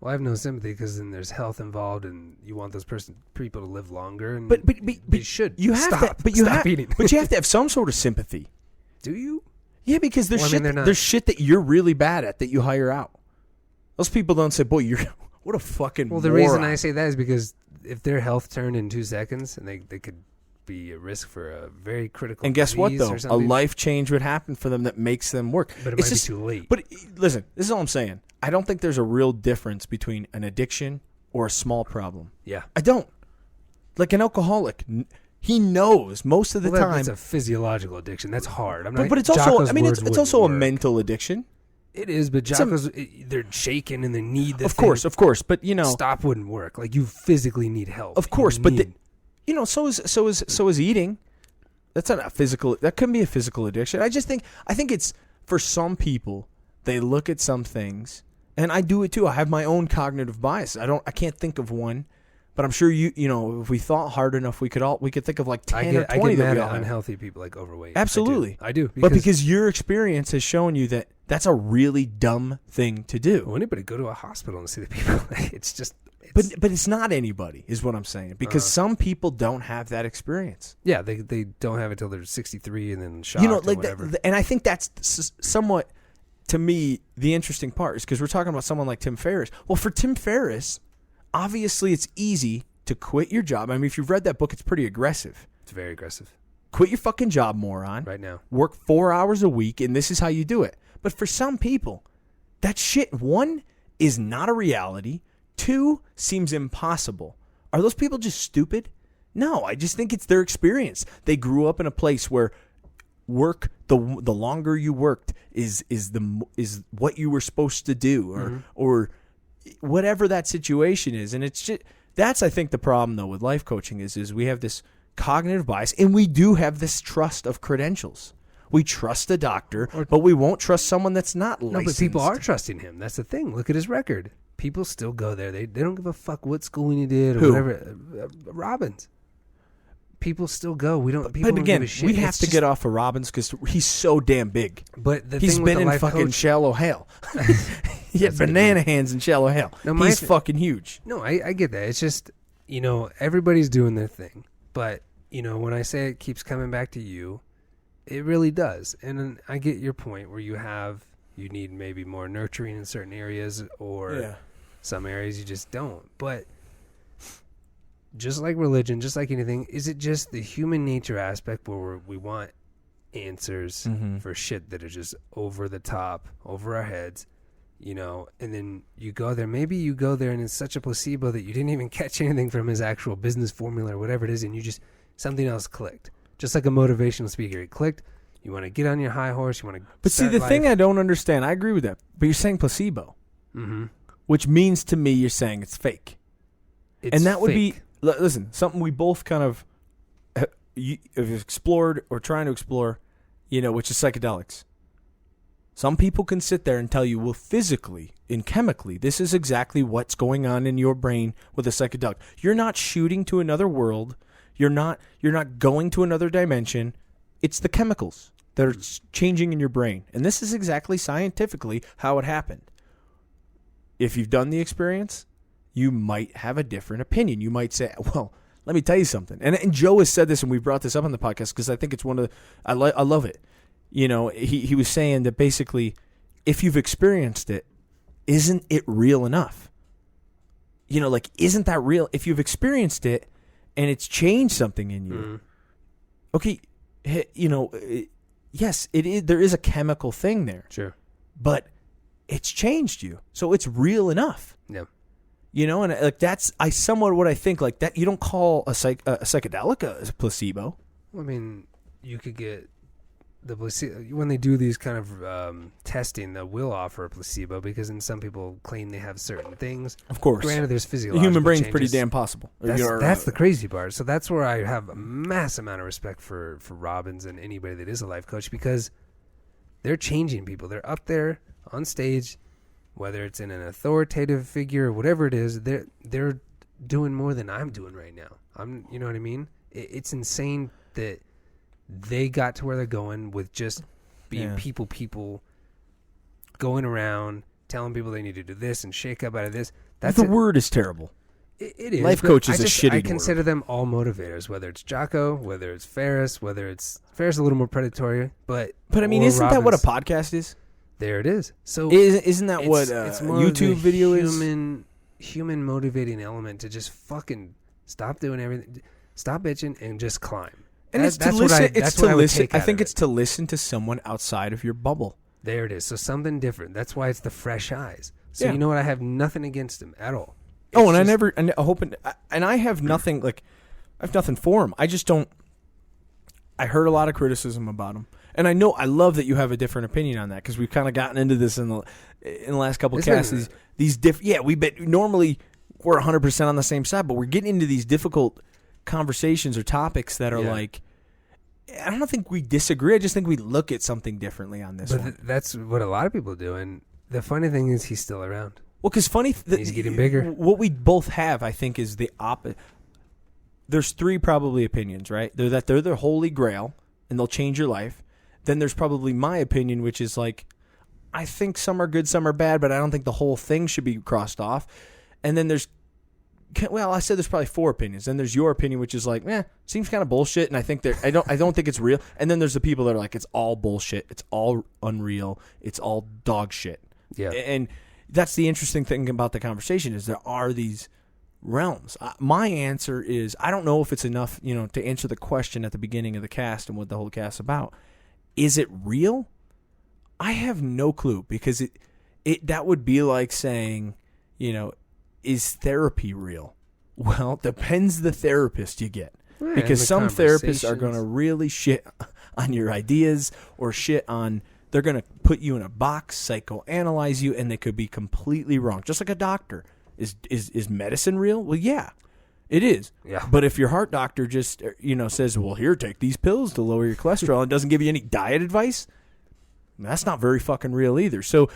Speaker 1: Well, I have no sympathy because then there's health involved, and you want those people to live longer. And
Speaker 2: but
Speaker 1: you should.
Speaker 2: You have
Speaker 1: stop.
Speaker 2: To, but
Speaker 1: you stop eating.
Speaker 2: But you have to have some sort of sympathy.
Speaker 1: Do you?
Speaker 2: Yeah, because there's shit that you're really bad at that you hire out. Those people don't say, "Boy, you're what a fucking."
Speaker 1: Well, the reason I say that is because if their health turned in 2 seconds, and they could be at risk for a very critical.
Speaker 2: And guess what, though, a life change would happen for them that makes them work.
Speaker 1: But it might be too late.
Speaker 2: But listen, this is all I'm saying. I don't think there's a real difference between an addiction or a small problem.
Speaker 1: Yeah.
Speaker 2: I don't. Like an alcoholic, he knows most of the time.
Speaker 1: It's a physiological addiction. That's hard.
Speaker 2: But it's also, it's also a mental addiction.
Speaker 1: It is, but Jocko's, they're shaking and they need the
Speaker 2: Of course. But,
Speaker 1: stop wouldn't work. Like, you physically need help.
Speaker 2: Of course, but, so is eating. That's not a physical, that couldn't be a physical addiction. I think it's, for some people, they look at some things. And I do it too. I have my own cognitive bias. I can't think of one, but I'm sure if we thought hard enough, we could think of like 10 or 20
Speaker 1: I get
Speaker 2: that
Speaker 1: mad
Speaker 2: we
Speaker 1: at
Speaker 2: all
Speaker 1: unhealthy people, like overweight.
Speaker 2: Absolutely.
Speaker 1: I do.
Speaker 2: Because your experience has shown you that that's a really dumb thing to do.
Speaker 1: Well, anybody go to a hospital and see the people. It's just.
Speaker 2: But it's not anybody, is what I'm saying. Because some people don't have that experience.
Speaker 1: Yeah, they don't have it till they're 63 and then shocked or whatever.
Speaker 2: And I think that's somewhat. To me, the interesting part is because we're talking about someone like Tim Ferriss. Well, for Tim Ferriss, obviously it's easy to quit your job. I mean, if you've read that book, it's pretty aggressive.
Speaker 1: It's very aggressive.
Speaker 2: Quit your fucking job, moron.
Speaker 1: Right now.
Speaker 2: Work 4 hours a week, and this is how you do it. But for some people, that shit, 1, is not a reality. 2, seems impossible. Are those people just stupid? No, I just think it's their experience. They grew up in a place where work, the longer you worked is what you were supposed to do, or whatever that situation is. And it's just, that's, I think, the problem though with life coaching is we have this cognitive bias, and we do have this trust of credentials. We trust a doctor, but we won't trust someone that's not licensed.
Speaker 1: No, but people are trusting him. That's the thing. Look at his record. People still go there. They don't give a fuck what schooling he did or whatever. Robbins. People still go. We don't. People
Speaker 2: but again,
Speaker 1: don't give a shit.
Speaker 2: We have to get off of Robbins because he's so damn big.
Speaker 1: But
Speaker 2: he's been in fucking shallow hell. He had banana hands in shallow hell. No, he's fucking huge.
Speaker 1: No, I get that. It's just everybody's doing their thing. But when I say it keeps coming back to you, it really does. And I get your point where you need maybe more nurturing in certain areas, or some areas you just don't. But just like religion, just like anything, is it just the human nature aspect where we want answers for shit that are just over the top, over our heads, and then you go there. Maybe you go there and it's such a placebo that you didn't even catch anything from his actual business formula or whatever it is, and you just, something else clicked. Just like a motivational speaker, it clicked. You want to get on your high horse. You want to.
Speaker 2: But see, the thing I don't understand, I agree with that, but you're saying placebo, which means to me you're saying it's fake. And that would be, listen, something we both kind of have explored or trying to explore, which is psychedelics. Some people can sit there and tell you, well, physically and chemically, this is exactly what's going on in your brain with a psychedelic. You're not shooting to another world. You're not going to another dimension. It's the chemicals that are changing in your brain. And this is exactly scientifically how it happened. If you've done the experience, you might have a different opinion. You might say, well, let me tell you something. And Joe has said this, and we brought this up on the podcast because I think it's one of the, I love it. You know, he was saying that basically, if you've experienced it, isn't it real enough? You know, like, isn't that real? If you've experienced it and it's changed something in you, okay, you know, yes, it is. There is a chemical thing there.
Speaker 1: Sure.
Speaker 2: But it's changed you. So it's real enough.
Speaker 1: Yeah.
Speaker 2: You know, and like that's somewhat what I think. Like that, you don't call a psychedelic a placebo.
Speaker 1: Well, I mean, you could get the placebo when they do these kind of testing. They will offer a placebo because then some people claim they have certain things.
Speaker 2: Of course,
Speaker 1: granted, there's physiological.
Speaker 2: The human brain's
Speaker 1: changes.
Speaker 2: pretty damn possible.
Speaker 1: That's the crazy part. So that's where I have a mass amount of respect for Robbins and anybody that is a life coach, because they're changing people. They're up there on stage. Whether it's in an authoritative figure or whatever it is, they're doing more than I'm doing right now. You know what I mean? It's insane that they got to where they're going with just being people going around telling people they need to do this and shake up out of this.
Speaker 2: The word is terrible.
Speaker 1: It is.
Speaker 2: Life coach is a shitty word.
Speaker 1: I consider them all motivators, whether it's Jocko, whether it's Ferris, whether it's Ferris a little more predatory, but
Speaker 2: I mean, isn't Robbins, that what a podcast is?
Speaker 1: There it is. So
Speaker 2: isn't that what it's more YouTube video is?
Speaker 1: Human motivating element to just fucking stop doing everything, stop bitching, and just climb.
Speaker 2: And it's to listen. It's to listen. I think it's to listen to someone outside of your bubble.
Speaker 1: There it is. So something different. That's why it's the fresh eyes. So you know what? I have nothing against him at all.
Speaker 2: I have nothing I have nothing for him. I just don't. I heard a lot of criticism about him. And I love that you have a different opinion on that, because we've kind of gotten into this in the last couple of casts. Normally we're 100% on the same side, but we're getting into these difficult conversations or topics that are like, I don't think we disagree. I just think we look at something differently on this one.
Speaker 1: That's what a lot of people do. And the funny thing is he's still around.
Speaker 2: Well, because
Speaker 1: he's getting bigger.
Speaker 2: What we both have, I think, is the opposite. There's three probably opinions, right? They're the holy grail and they'll change your life. Then there's probably my opinion, which is like, I think some are good, some are bad, but I don't think the whole thing should be crossed off. And then I said there's probably four opinions. Then there's your opinion, which is like, seems kind of bullshit, and I think I don't think it's real. And then there's the people that are like, it's all bullshit, it's all unreal, it's all dog shit.
Speaker 1: Yeah.
Speaker 2: And that's the interesting thing about the conversation is there are these realms. My answer is I don't know if it's enough, to answer the question at the beginning of the cast and what the whole cast is about. Is it real? I have no clue, because that would be like saying, is therapy real? Well, it depends the therapist you get. Yeah, because some therapists are going to really shit on your ideas or they're going to put you in a box, psychoanalyze you, and they could be completely wrong. Just like a doctor. Is medicine real? Well, yeah. It is.
Speaker 1: Yeah.
Speaker 2: But if your heart doctor just, says, well, here, take these pills to lower your cholesterol and doesn't give you any diet advice, that's not very fucking real either. So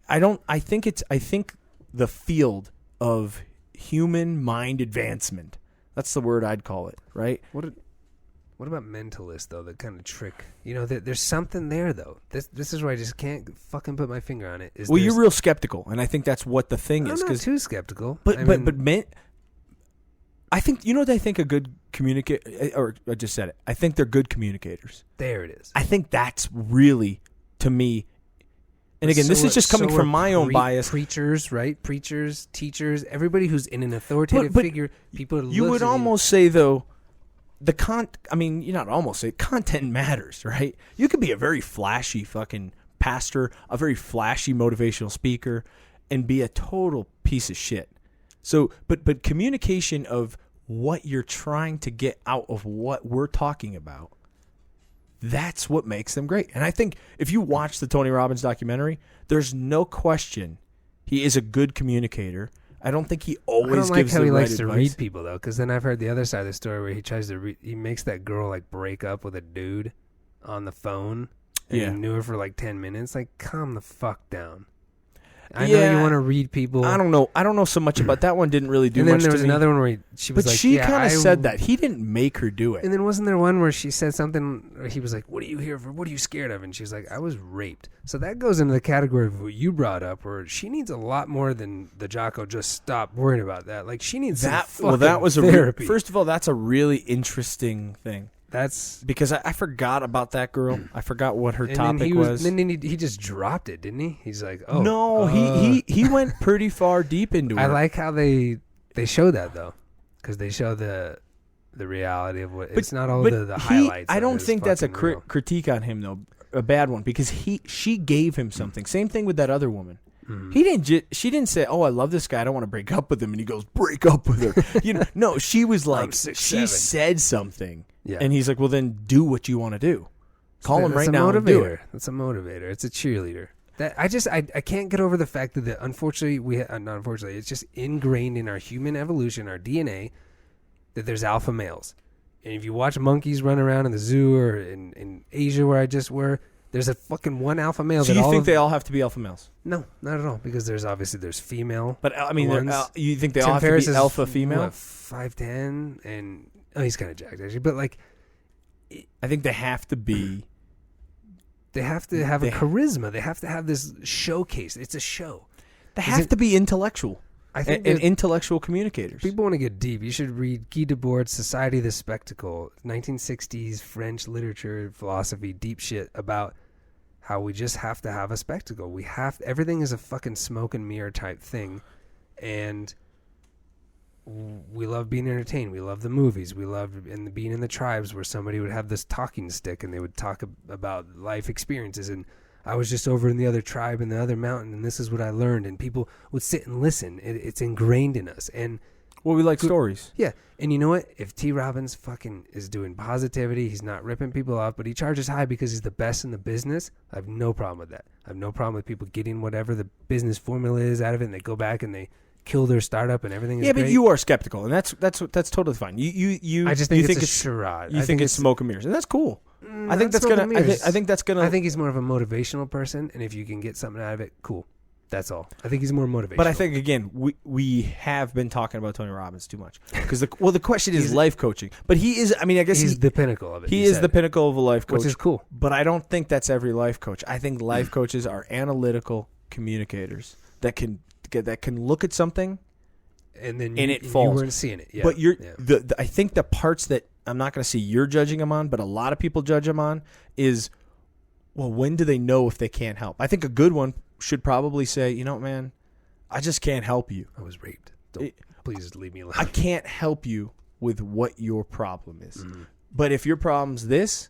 Speaker 2: I think the field of human mind advancement, that's the word I'd call it, right?
Speaker 1: What about mentalists, though, that kind of trick? There's something there, though. This is where I just can't fucking put my finger on it.
Speaker 2: You're real skeptical, and I think that's what the thing is.
Speaker 1: I'm not too skeptical.
Speaker 2: I think, what I think a good communicator, or I just said it, I think they're good communicators.
Speaker 1: There it is.
Speaker 2: I think that's really, to me, and again, this is just coming from my own bias.
Speaker 1: Preachers, right? Preachers, teachers, everybody who's in an authoritative figure, people
Speaker 2: you would almost say, though, content matters, right? You could be a very flashy fucking pastor, a very flashy motivational speaker, and be a total piece of shit. So, but communication of what you're trying to get out of what we're talking about, that's what makes them great. And I think if you watch the Tony Robbins documentary, there's no question he is a good communicator. I don't think he always gives the right advice. I don't like how he likes to read
Speaker 1: people, though, because then I've heard the other side of the story where he tries to he makes that girl break up with a dude on the phone, and he knew her for 10 minutes. Calm the fuck down. I know you want to read people.
Speaker 2: I don't know so much about that one. Didn't really do much.
Speaker 1: And then there was
Speaker 2: to me.
Speaker 1: another one where she was
Speaker 2: but
Speaker 1: like,
Speaker 2: she kind of said that he didn't make her do it.
Speaker 1: And then wasn't there one where she said something? Or he was like, "What are you here for? What are you scared of?" And she was like, "I was raped." So that goes into the category of what you brought up, where she needs a lot more than the Jocko. Just stop worrying about that. Like she needs that. That was therapy.
Speaker 2: First of all, that's a really interesting thing.
Speaker 1: That's
Speaker 2: because I forgot about that girl. I forgot what her topic was.
Speaker 1: And then he just dropped it, didn't he? He's like, "Oh
Speaker 2: no, he went pretty far deep into it."
Speaker 1: I like how they show that though, because they show the reality of what. It's not all the highlights.
Speaker 2: I don't think that's a critique on him though, a bad one, because she gave him something. Same thing with that other woman. Mm-hmm. She didn't say, "Oh, I love this guy. I don't want to break up with him." And he goes, "Break up with her." No, she was like, she said something. Yeah. And he's like, "Well, then do what you want to do. Call him right now and do it."
Speaker 1: That's a motivator. It's a cheerleader. That I can't get over the fact that unfortunately not unfortunately, it's just ingrained in our human evolution, our DNA, that there's alpha males. And if you watch monkeys run around in the zoo or in Asia where I just were, there's a fucking one alpha male.
Speaker 2: So you think they all have to be alpha males?
Speaker 1: No, not at all. Because there's female.
Speaker 2: But I mean, you think they all have to be alpha female?
Speaker 1: What, 5'10", and he's kind of jacked actually. But like,
Speaker 2: I think they have to be.
Speaker 1: They have to have a charisma. They have to have this showcase. It's a show.
Speaker 2: They have to be intellectual. I think and intellectual communicators.
Speaker 1: People want to get deep. You should read Guy Debord's Society of the Spectacle, 1960s French literature, philosophy, deep shit about how we just have to have a spectacle. Everything is a fucking smoke and mirror type thing, and we love being entertained. We love the movies. We love being in the tribes where somebody would have this talking stick and they would talk about life experiences. And I was just over in the other tribe in the other mountain, and this is what I learned. And people would sit and listen. It's ingrained in us. And
Speaker 2: we like stories.
Speaker 1: Yeah. And you know what? If T. Robbins fucking is doing positivity, he's not ripping people off, but he charges high because he's the best in the business, I have no problem with that. I have no problem with people getting whatever the business formula is out of it, and they go back and they kill their startup and everything.
Speaker 2: Yeah, but you are skeptical, and that's totally fine. I
Speaker 1: just think it's a charade.
Speaker 2: You think it's smoke and mirrors, and that's cool. I think that's gonna. I think that's gonna.
Speaker 1: I think he's more of a motivational person, and if you can get something out of it, cool. That's all. I think he's more motivational.
Speaker 2: But I think again, we have been talking about Tony Robbins too much because the question is life coaching. But he is. I mean, I guess
Speaker 1: he's the pinnacle of it.
Speaker 2: He is the pinnacle of a life coach,
Speaker 1: which is cool.
Speaker 2: But I don't think that's every life coach. I think life coaches are analytical communicators that can look at something.
Speaker 1: And then
Speaker 2: it falls.
Speaker 1: You weren't seeing it. Yeah.
Speaker 2: But I think the parts that I'm not going to say you're judging them on, but a lot of people judge them on is, well, when do they know if they can't help? I think a good one should probably say, you know what, man, I just can't help you.
Speaker 1: I was raped. Please leave me alone.
Speaker 2: I can't help you with what your problem is. Mm-hmm. But if your problem's this,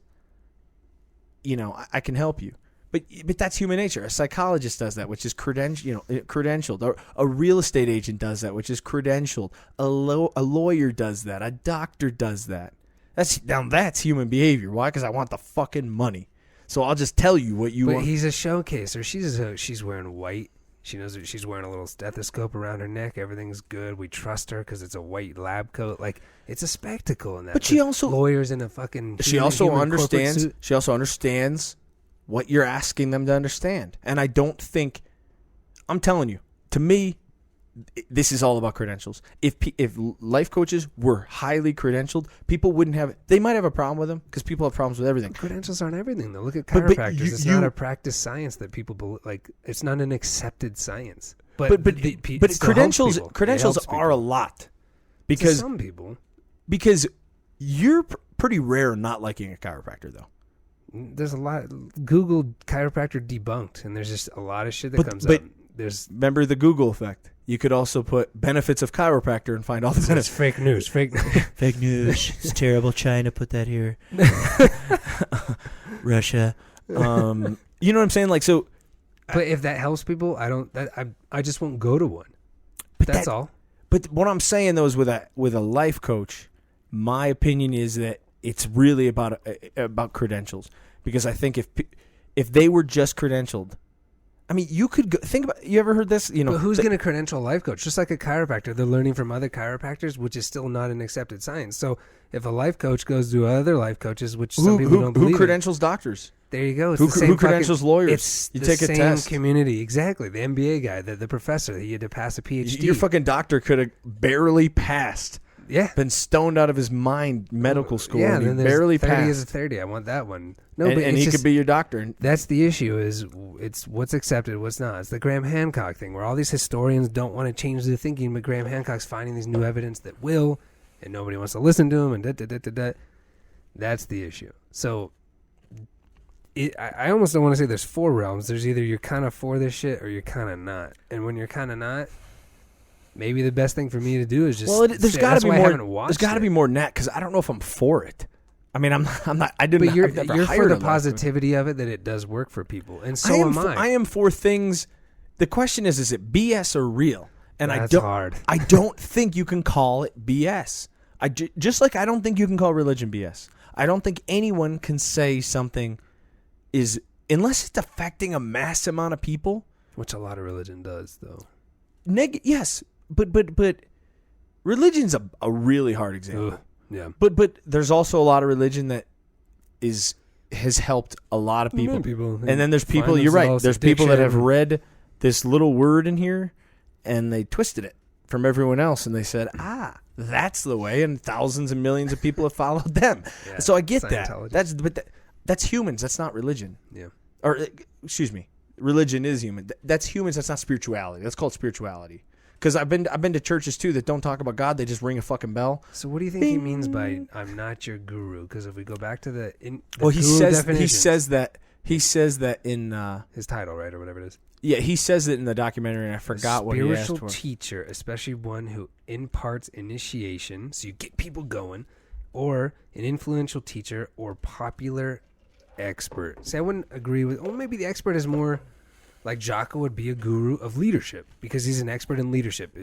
Speaker 2: I can help you. But that's human nature. A psychologist does that, which is credentialed. Or a real estate agent does that, which is credentialed. A lawyer does that. A doctor does that. That's human behavior. Why? Because I want the fucking money. So I'll just tell you what you want.
Speaker 1: But he's a showcaser. She's wearing white. She knows that she's wearing a little stethoscope around her neck. Everything's good. We trust her because it's a white lab coat. Like, it's a spectacle in that.
Speaker 2: But she also
Speaker 1: lawyers in a fucking.
Speaker 2: She also understands. She also understands what you're asking them to understand. And I don't think, I'm telling you, to me, this is all about credentials. If life coaches were highly credentialed, people wouldn't have, they might have a problem with them because people have problems with everything.
Speaker 1: Credentials aren't everything though. Look at chiropractors. It's not a practice science that people like. It's not an accepted science. But credentials are a lot because to some people,
Speaker 2: because you're pretty rare not liking a chiropractor though.
Speaker 1: There's a lot. Google chiropractor debunked, and there's just a lot of shit that comes up.
Speaker 2: Remember the Google effect. You could also put benefits of chiropractor and find all the benefits.
Speaker 1: It's fake news. Fake
Speaker 3: news. It's terrible. China put that here. Russia.
Speaker 2: You know what I'm saying? Like, so.
Speaker 1: But if that helps people, I just won't go to one. That's all.
Speaker 2: But what I'm saying though is with a life coach, my opinion is that it's really about credentials, because I think if they were just credentialed, I mean, you could think about. You ever heard this?
Speaker 1: But who's going to credential a life coach? Just like a chiropractor, they're learning from other chiropractors, which is still not an accepted science. So if a life coach goes to other life coaches, which some people don't believe,
Speaker 2: who credentials doctors?
Speaker 1: There you go. It's
Speaker 2: who
Speaker 1: the same
Speaker 2: credentials lawyers?
Speaker 1: It's
Speaker 2: you
Speaker 1: the
Speaker 2: take
Speaker 1: same
Speaker 2: a test.
Speaker 1: Community. Exactly. The MBA guy, the professor, he had to pass a PhD.
Speaker 2: Your fucking doctor could have barely passed.
Speaker 1: Yeah.
Speaker 2: Been stoned out of his mind medical school.
Speaker 1: Yeah,
Speaker 2: and
Speaker 1: then
Speaker 2: he barely
Speaker 1: 30
Speaker 2: passed.
Speaker 1: is a 30. I want that one. No,
Speaker 2: and he could be your doctor.
Speaker 1: That's the issue is it's what's accepted, what's not. It's the Graham Hancock thing where all these historians don't want to change their thinking, but Graham Hancock's finding these new evidence that will, and nobody wants to listen to him, and da-da-da-da-da. That's the issue. So I almost don't want to say there's 4 realms. There's either you're kind of for this shit or you're kind of not. And when you're kind of not, maybe the best thing for me to do is just
Speaker 2: there's got to be more. There's got to be more than that because I don't know if I'm for it. I mean, I'm not. I didn't.
Speaker 1: But you're for the
Speaker 2: a
Speaker 1: positivity of it that it does work for people, and so am I.
Speaker 2: I am for things. The question is it BS or real? And
Speaker 1: that's hard.
Speaker 2: I don't think you can call it BS. Just like I don't think you can call religion BS. I don't think anyone can say something is unless it's affecting a mass amount of people,
Speaker 1: which a lot of religion does, though.
Speaker 2: Yes, but religion's a really hard example.
Speaker 1: Ugh, yeah,
Speaker 2: but there's also a lot of religion that has helped a lot of people. And then there's people. You're right. There's people that have read this little word in here, and they twisted it from everyone else, and they said, that's the way, and thousands and millions of people have followed them. Yeah, so I get that. That's humans. That's not religion.
Speaker 1: Yeah.
Speaker 2: Or excuse me, religion is human. That's humans. That's not spirituality. That's called spirituality. Because I've been to churches too that don't talk about God. They just ring a fucking bell.
Speaker 1: So what do you think he means by "I'm not your guru"? Because if we go back to the
Speaker 2: he says that in
Speaker 1: his title, right, or whatever it is.
Speaker 2: Yeah, he says it in the documentary, and I forgot what he asked for.
Speaker 1: Spiritual teacher, especially one who imparts initiation, so you get people going, or an influential teacher or popular expert. See, I wouldn't agree with. Well, maybe the expert is more like Jocko would be a guru of leadership because he's an expert in leadership.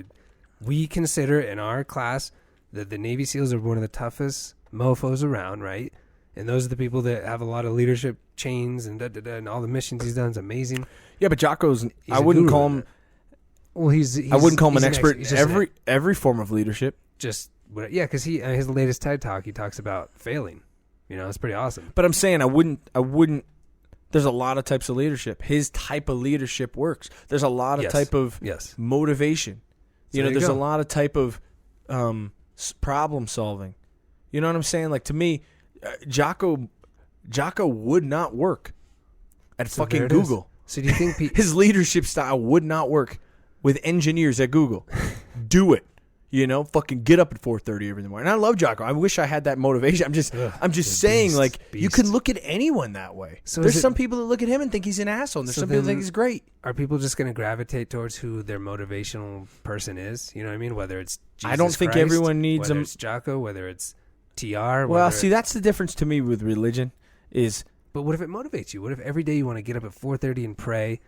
Speaker 1: We consider in our class that the Navy SEALs are one of the toughest mofos around, right? And those are the people that have a lot of leadership chains and and all the missions he's done is amazing.
Speaker 2: Yeah, but Jocko's. I wouldn't call him.
Speaker 1: Well,
Speaker 2: I wouldn't call him an expert in every form of leadership.
Speaker 1: Because his latest TED Talk, he talks about failing. You know, it's pretty awesome.
Speaker 2: But I'm saying I wouldn't. There's a lot of types of leadership. His type of leadership works. There's a lot of type of motivation.
Speaker 1: So
Speaker 2: there's a lot of type of problem solving. You know what I'm saying? Like, to me, Jocko would not work at fucking Google.
Speaker 1: So do you think
Speaker 2: his leadership style would not work with engineers at Google? Do it. Fucking get up at 4:30 every morning. And I love Jocko. I wish I had that motivation. I'm just saying, beast. You can look at anyone that way. So there's some people that look at him and think he's an asshole, and there's some people that think he's great.
Speaker 1: Are people just going to gravitate towards who their motivational person is? You know what I mean? Whether it's Jesus
Speaker 2: I don't think
Speaker 1: Christ,
Speaker 2: everyone needs
Speaker 1: whether it's Jocko, whether it's TR.
Speaker 2: Well, see, that's the difference to me with religion is.
Speaker 1: But what if it motivates you? What if every day you want to get up at 4:30 and pray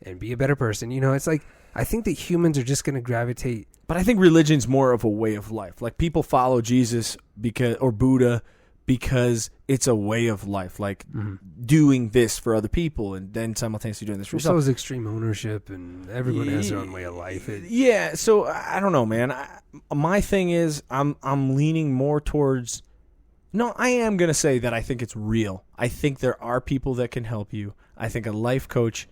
Speaker 1: and be a better person? It's like I think that humans are just going to gravitate.
Speaker 2: But I think religion's more of a way of life. Like, people follow Jesus or Buddha because it's a way of life. Like doing this for other people and then simultaneously doing this for yourself.
Speaker 1: So is extreme ownership, and everyone has their own way of life.
Speaker 2: Yeah. So I don't know, man. My thing is I'm leaning more towards. No, I am going to say that I think it's real. I think there are people that can help you. I think a life coach.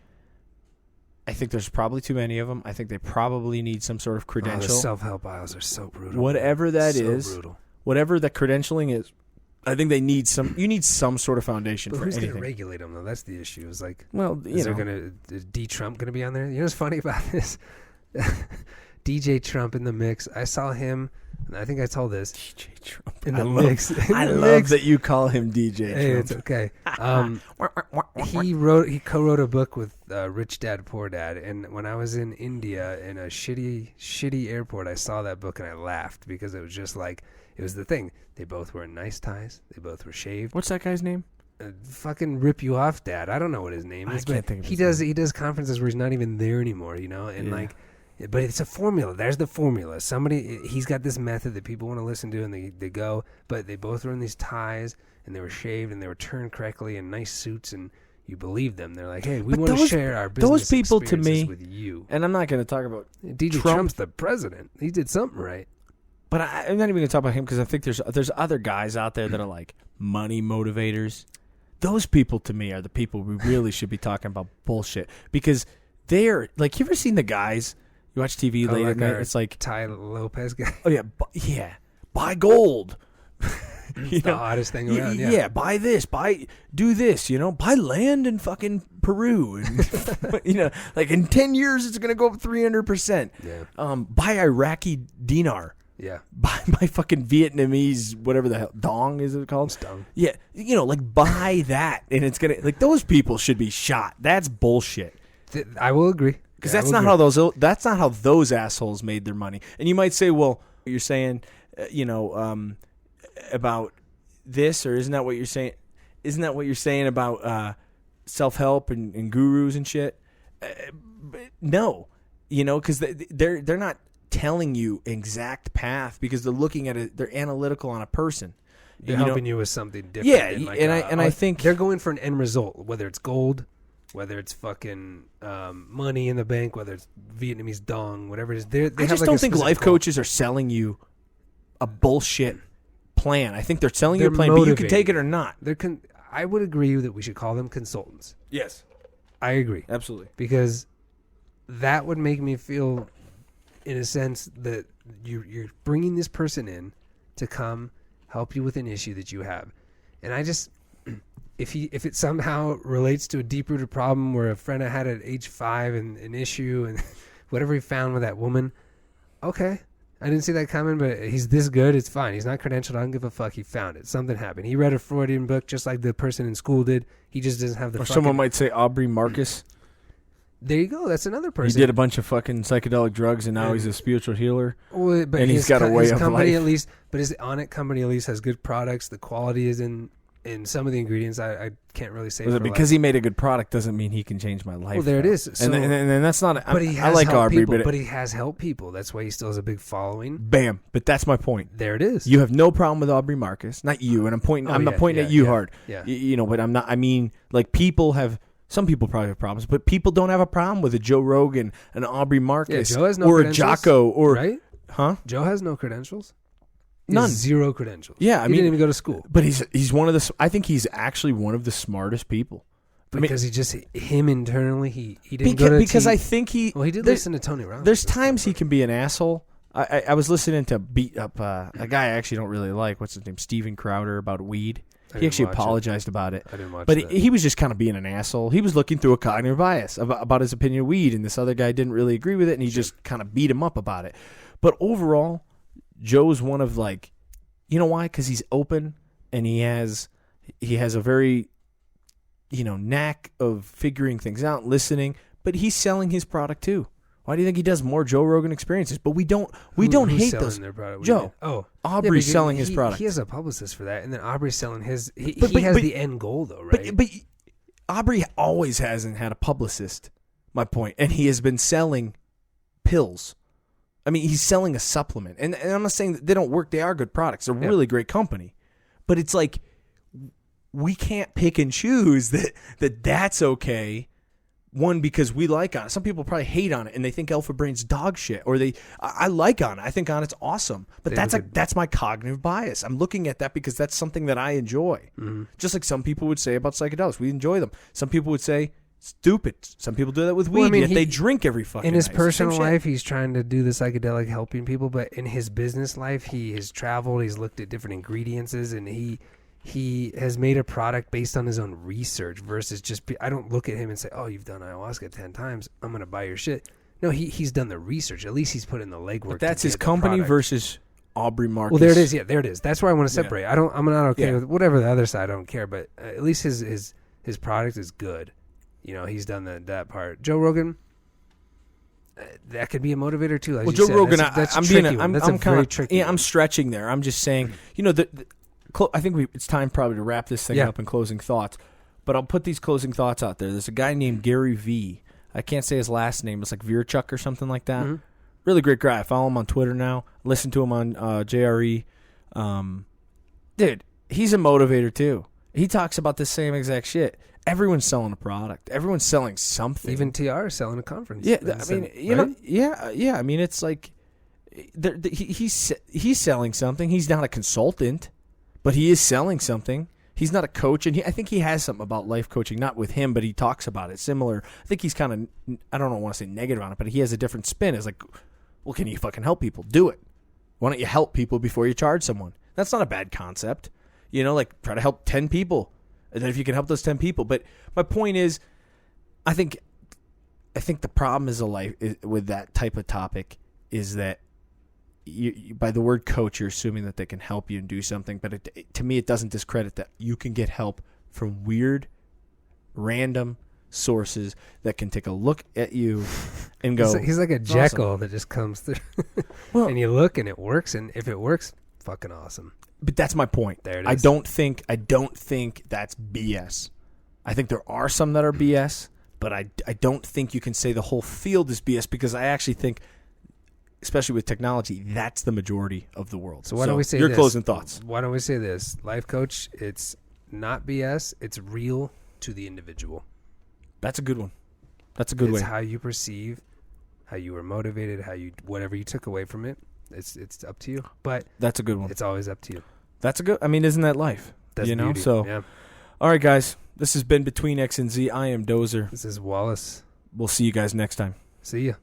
Speaker 2: I think there's probably too many of them. I think they probably need some sort of credential.
Speaker 1: The self-help aisles are so brutal.
Speaker 2: Whatever that is,
Speaker 1: brutal.
Speaker 2: Whatever that credentialing is, I think they need some. You need some sort of foundation
Speaker 1: but
Speaker 2: for
Speaker 1: who's
Speaker 2: anything.
Speaker 1: Who's going to regulate them though? That's the issue. Is like,
Speaker 2: is
Speaker 1: D. Trump going to be on there? You know what's funny about this? DJ Trump in the mix. I saw him. I think I told this.
Speaker 2: DJ Trump
Speaker 1: in the mix.
Speaker 2: I love that you call him DJ Trump.
Speaker 1: Hey, it's okay. He co-wrote a book with Rich Dad Poor Dad, and when I was in India in a shitty airport, I saw that book and I laughed because it was just like it was the thing. They both were in nice ties. They both were shaved.
Speaker 2: What's that guy's name?
Speaker 1: Fucking rip you off, Dad. I don't know what his name is, but he does conferences where he's not even there anymore, and like. But it's a formula. There's the formula. He's got this method that people want to listen to, and they go. But they both were in these ties, and they were shaved, and they were turned correctly in nice suits, and you believe them. They're like, hey, we want to share our business experiences with you.
Speaker 2: And I'm not going to talk about
Speaker 1: DJ Trump's the president. He did something right.
Speaker 2: But I'm not even going to talk about him because I think there's other guys out there that are like money motivators. those people to me are the people we really should be talking about bullshit, because they're like, you ever seen the guys? You watch TV late at night. It's like
Speaker 1: Ty Lopez guy.
Speaker 2: Oh yeah, buy gold.
Speaker 1: The hottest thing around. Yeah,
Speaker 2: buy this, do this. Buy land in fucking Peru, and like in 10 years it's gonna go up 300%.
Speaker 1: Yeah.
Speaker 2: Buy Iraqi dinar.
Speaker 1: Yeah.
Speaker 2: Buy fucking Vietnamese, whatever the hell, dong is it called?
Speaker 1: Dong.
Speaker 2: Yeah, like buy that, and it's gonna, like, those people should be shot. That's bullshit.
Speaker 1: I will agree.
Speaker 2: Because that's not how those assholes made their money. And you might say, well, you're saying, about this, or isn't that what you're saying? Isn't that what you're saying about self-help and gurus and shit? No, because they're not telling you exact path, because they're looking at it. They're analytical on a person.
Speaker 1: They're helping you with something different.
Speaker 2: Yeah, I think
Speaker 1: they're going for an end result, whether it's gold, whether it's fucking money in the bank, whether it's Vietnamese dong, whatever it is. I
Speaker 2: just don't think life coaches are selling you a bullshit plan. I think they're selling you a plan, but you can take it or not.
Speaker 1: I would agree that we should call them consultants.
Speaker 2: Yes.
Speaker 1: I agree.
Speaker 2: Absolutely.
Speaker 1: Because that would make me feel, in a sense, that you're bringing this person in to come help you with an issue that you have. And I just... If it somehow relates to a deep-rooted problem where a friend I had at age 5 and an issue and whatever he found with that woman, okay. I didn't see that coming, but he's this good, it's fine. He's not credentialed. I don't give a fuck. He found it. Something happened. He read a Freudian book just like the person in school did. He just doesn't have the
Speaker 2: Or someone might say Aubrey Marcus.
Speaker 1: There you go. That's another person.
Speaker 2: He did a bunch of fucking psychedelic drugs, and now he's a spiritual healer.
Speaker 1: Well, but
Speaker 2: and he's got a way of life.
Speaker 1: At least, but his Onnit company at least has good products. The quality is in some of the ingredients. I can't really say.
Speaker 2: Because he made a good product doesn't mean he can change my life.
Speaker 1: Well, there it is. So,
Speaker 2: and that's not.
Speaker 1: But he has
Speaker 2: I like
Speaker 1: helped
Speaker 2: Aubrey,
Speaker 1: people, but he has helped people. That's why he still has a big following.
Speaker 2: Bam. But that's my point.
Speaker 1: There it is.
Speaker 2: You have no problem with Aubrey Marcus, not you. And I'm pointing. I'm not pointing at you hard.
Speaker 1: Yeah.
Speaker 2: But I'm not. I mean, like, people have. Some people probably have problems, but people don't have a problem with a Joe Rogan, an Aubrey Marcus,
Speaker 1: Joe has no
Speaker 2: or a Jocko, or
Speaker 1: right?
Speaker 2: Huh?
Speaker 1: Joe has no credentials.
Speaker 2: None.
Speaker 1: Zero credentials.
Speaker 2: Yeah,
Speaker 1: he didn't even go to school.
Speaker 2: But he's one of the. I think he's actually one of the smartest people.
Speaker 1: Because he just him internally he didn't go to
Speaker 2: because I think he.
Speaker 1: Well, he did listen to Tony Robbins.
Speaker 2: There's times he can be an asshole. I was listening to beat up a guy I actually don't really like. What's his name? Steven Crowder, about weed. He actually apologized about it.
Speaker 1: I didn't watch
Speaker 2: but
Speaker 1: that.
Speaker 2: He was just kind of being an asshole. He was looking through a cognitive bias about his opinion of weed, and this other guy didn't really agree with it, and he just kind of beat him up about it. But overall, Joe's one of, like, you know why? Because he's open, and he has a very, knack of figuring things out, listening, but he's selling his product too. Why do you think he does more Joe Rogan experiences? But we don't hate those.
Speaker 1: Their product?
Speaker 2: Joe. Aubrey's selling his product.
Speaker 1: He has a publicist for that, and then Aubrey's selling his. He has the end goal, though, right?
Speaker 2: But Aubrey always hasn't had a publicist. My point, and he has been selling pills. I mean, he's selling a supplement, and I'm not saying that they don't work. They are good products. They're a really great company, but it's like we can't pick and choose that's okay. One, because we like Onnit. Some people probably hate Onnit and they think Alpha Brain's dog shit. Or I like Onnit. I think Onnit's awesome. But that's my cognitive bias. I'm looking at that because that's something that I enjoy. Mm-hmm. Just like some people would say about psychedelics. We enjoy them. Some people would say stupid. Some people do that with weed. Yet they drink every fucking night.
Speaker 1: In his personal life, he's trying to do the psychedelic helping people. But in his business life, he has traveled. He's looked at different ingredients, and he has made a product based on his own research versus just... I don't look at him and say, oh, you've done ayahuasca 10 times. I'm going to buy your shit. No, he's done the research. At least he's put in the legwork.
Speaker 2: But that's his company versus Aubrey Marcus.
Speaker 1: Well, there it is. Yeah, there it is. That's where I want to separate. Yeah. I'm not okay with whatever the other side. I don't care. But at least his product is good. He's done that part. Joe Rogan... that could be a motivator too. As
Speaker 2: Joe Rogan,
Speaker 1: that's
Speaker 2: I'm
Speaker 1: tricky.
Speaker 2: I'm kind of tricky. Yeah, I'm stretching there. I'm just saying, I think it's time probably to wrap this thing up in closing thoughts. But I'll put these closing thoughts out there. There's a guy named Gary V. I can't say his last name. It's like Vaynerchuk or something like that. Mm-hmm. Really great guy. I follow him on Twitter now. Listen to him on JRE. Dude, he's a motivator too. He talks about the same exact shit. Everyone's selling a product. Everyone's selling something.
Speaker 1: Even TR is selling a conference.
Speaker 2: Yeah, I mean, I mean, it's like he's selling something. He's not a consultant, but he is selling something. He's not a coach, and I think he has something about life coaching, not with him, but he talks about it similar. I think he's kind of, I don't want to say negative on it, but he has a different spin. It's like, well, can you fucking help people? Do it. Why don't you help people before you charge someone? That's not a bad concept. You know, like try to help 10 people. And then if you can help those 10 people. But my point is, I think the problem is with that type of topic is that you, by the word coach, you're assuming that they can help you and do something. But to me, it doesn't discredit that you can get help from weird, random sources that can take a look at you and go,
Speaker 1: he's like a Jekyll that just comes through. Well, and you look and it works. And if it works, fucking awesome. But
Speaker 2: that's my point.
Speaker 1: There it is.
Speaker 2: I don't think that's BS. I think there are some that are BS, but I don't think you can say the whole field is BS, because I actually think, especially with technology, that's the majority of the world.
Speaker 1: So why don't we say
Speaker 2: your
Speaker 1: this?
Speaker 2: Closing thoughts?
Speaker 1: Why don't we say this? Life coach, it's not BS. It's real to the individual.
Speaker 2: That's a good one. That's a good way.
Speaker 1: It's how you perceive, how you were motivated, whatever you took away from it. It's up to you. But
Speaker 2: that's a good one.
Speaker 1: It's always up to you.
Speaker 2: That's a good. I mean, isn't that life?
Speaker 1: That's
Speaker 2: you know.
Speaker 1: Beauty.
Speaker 2: So,
Speaker 1: yeah.
Speaker 2: All right, guys. This has been Between X and Z. I am Dozer.
Speaker 1: This is Wallace.
Speaker 2: We'll see you guys next time.
Speaker 1: See ya.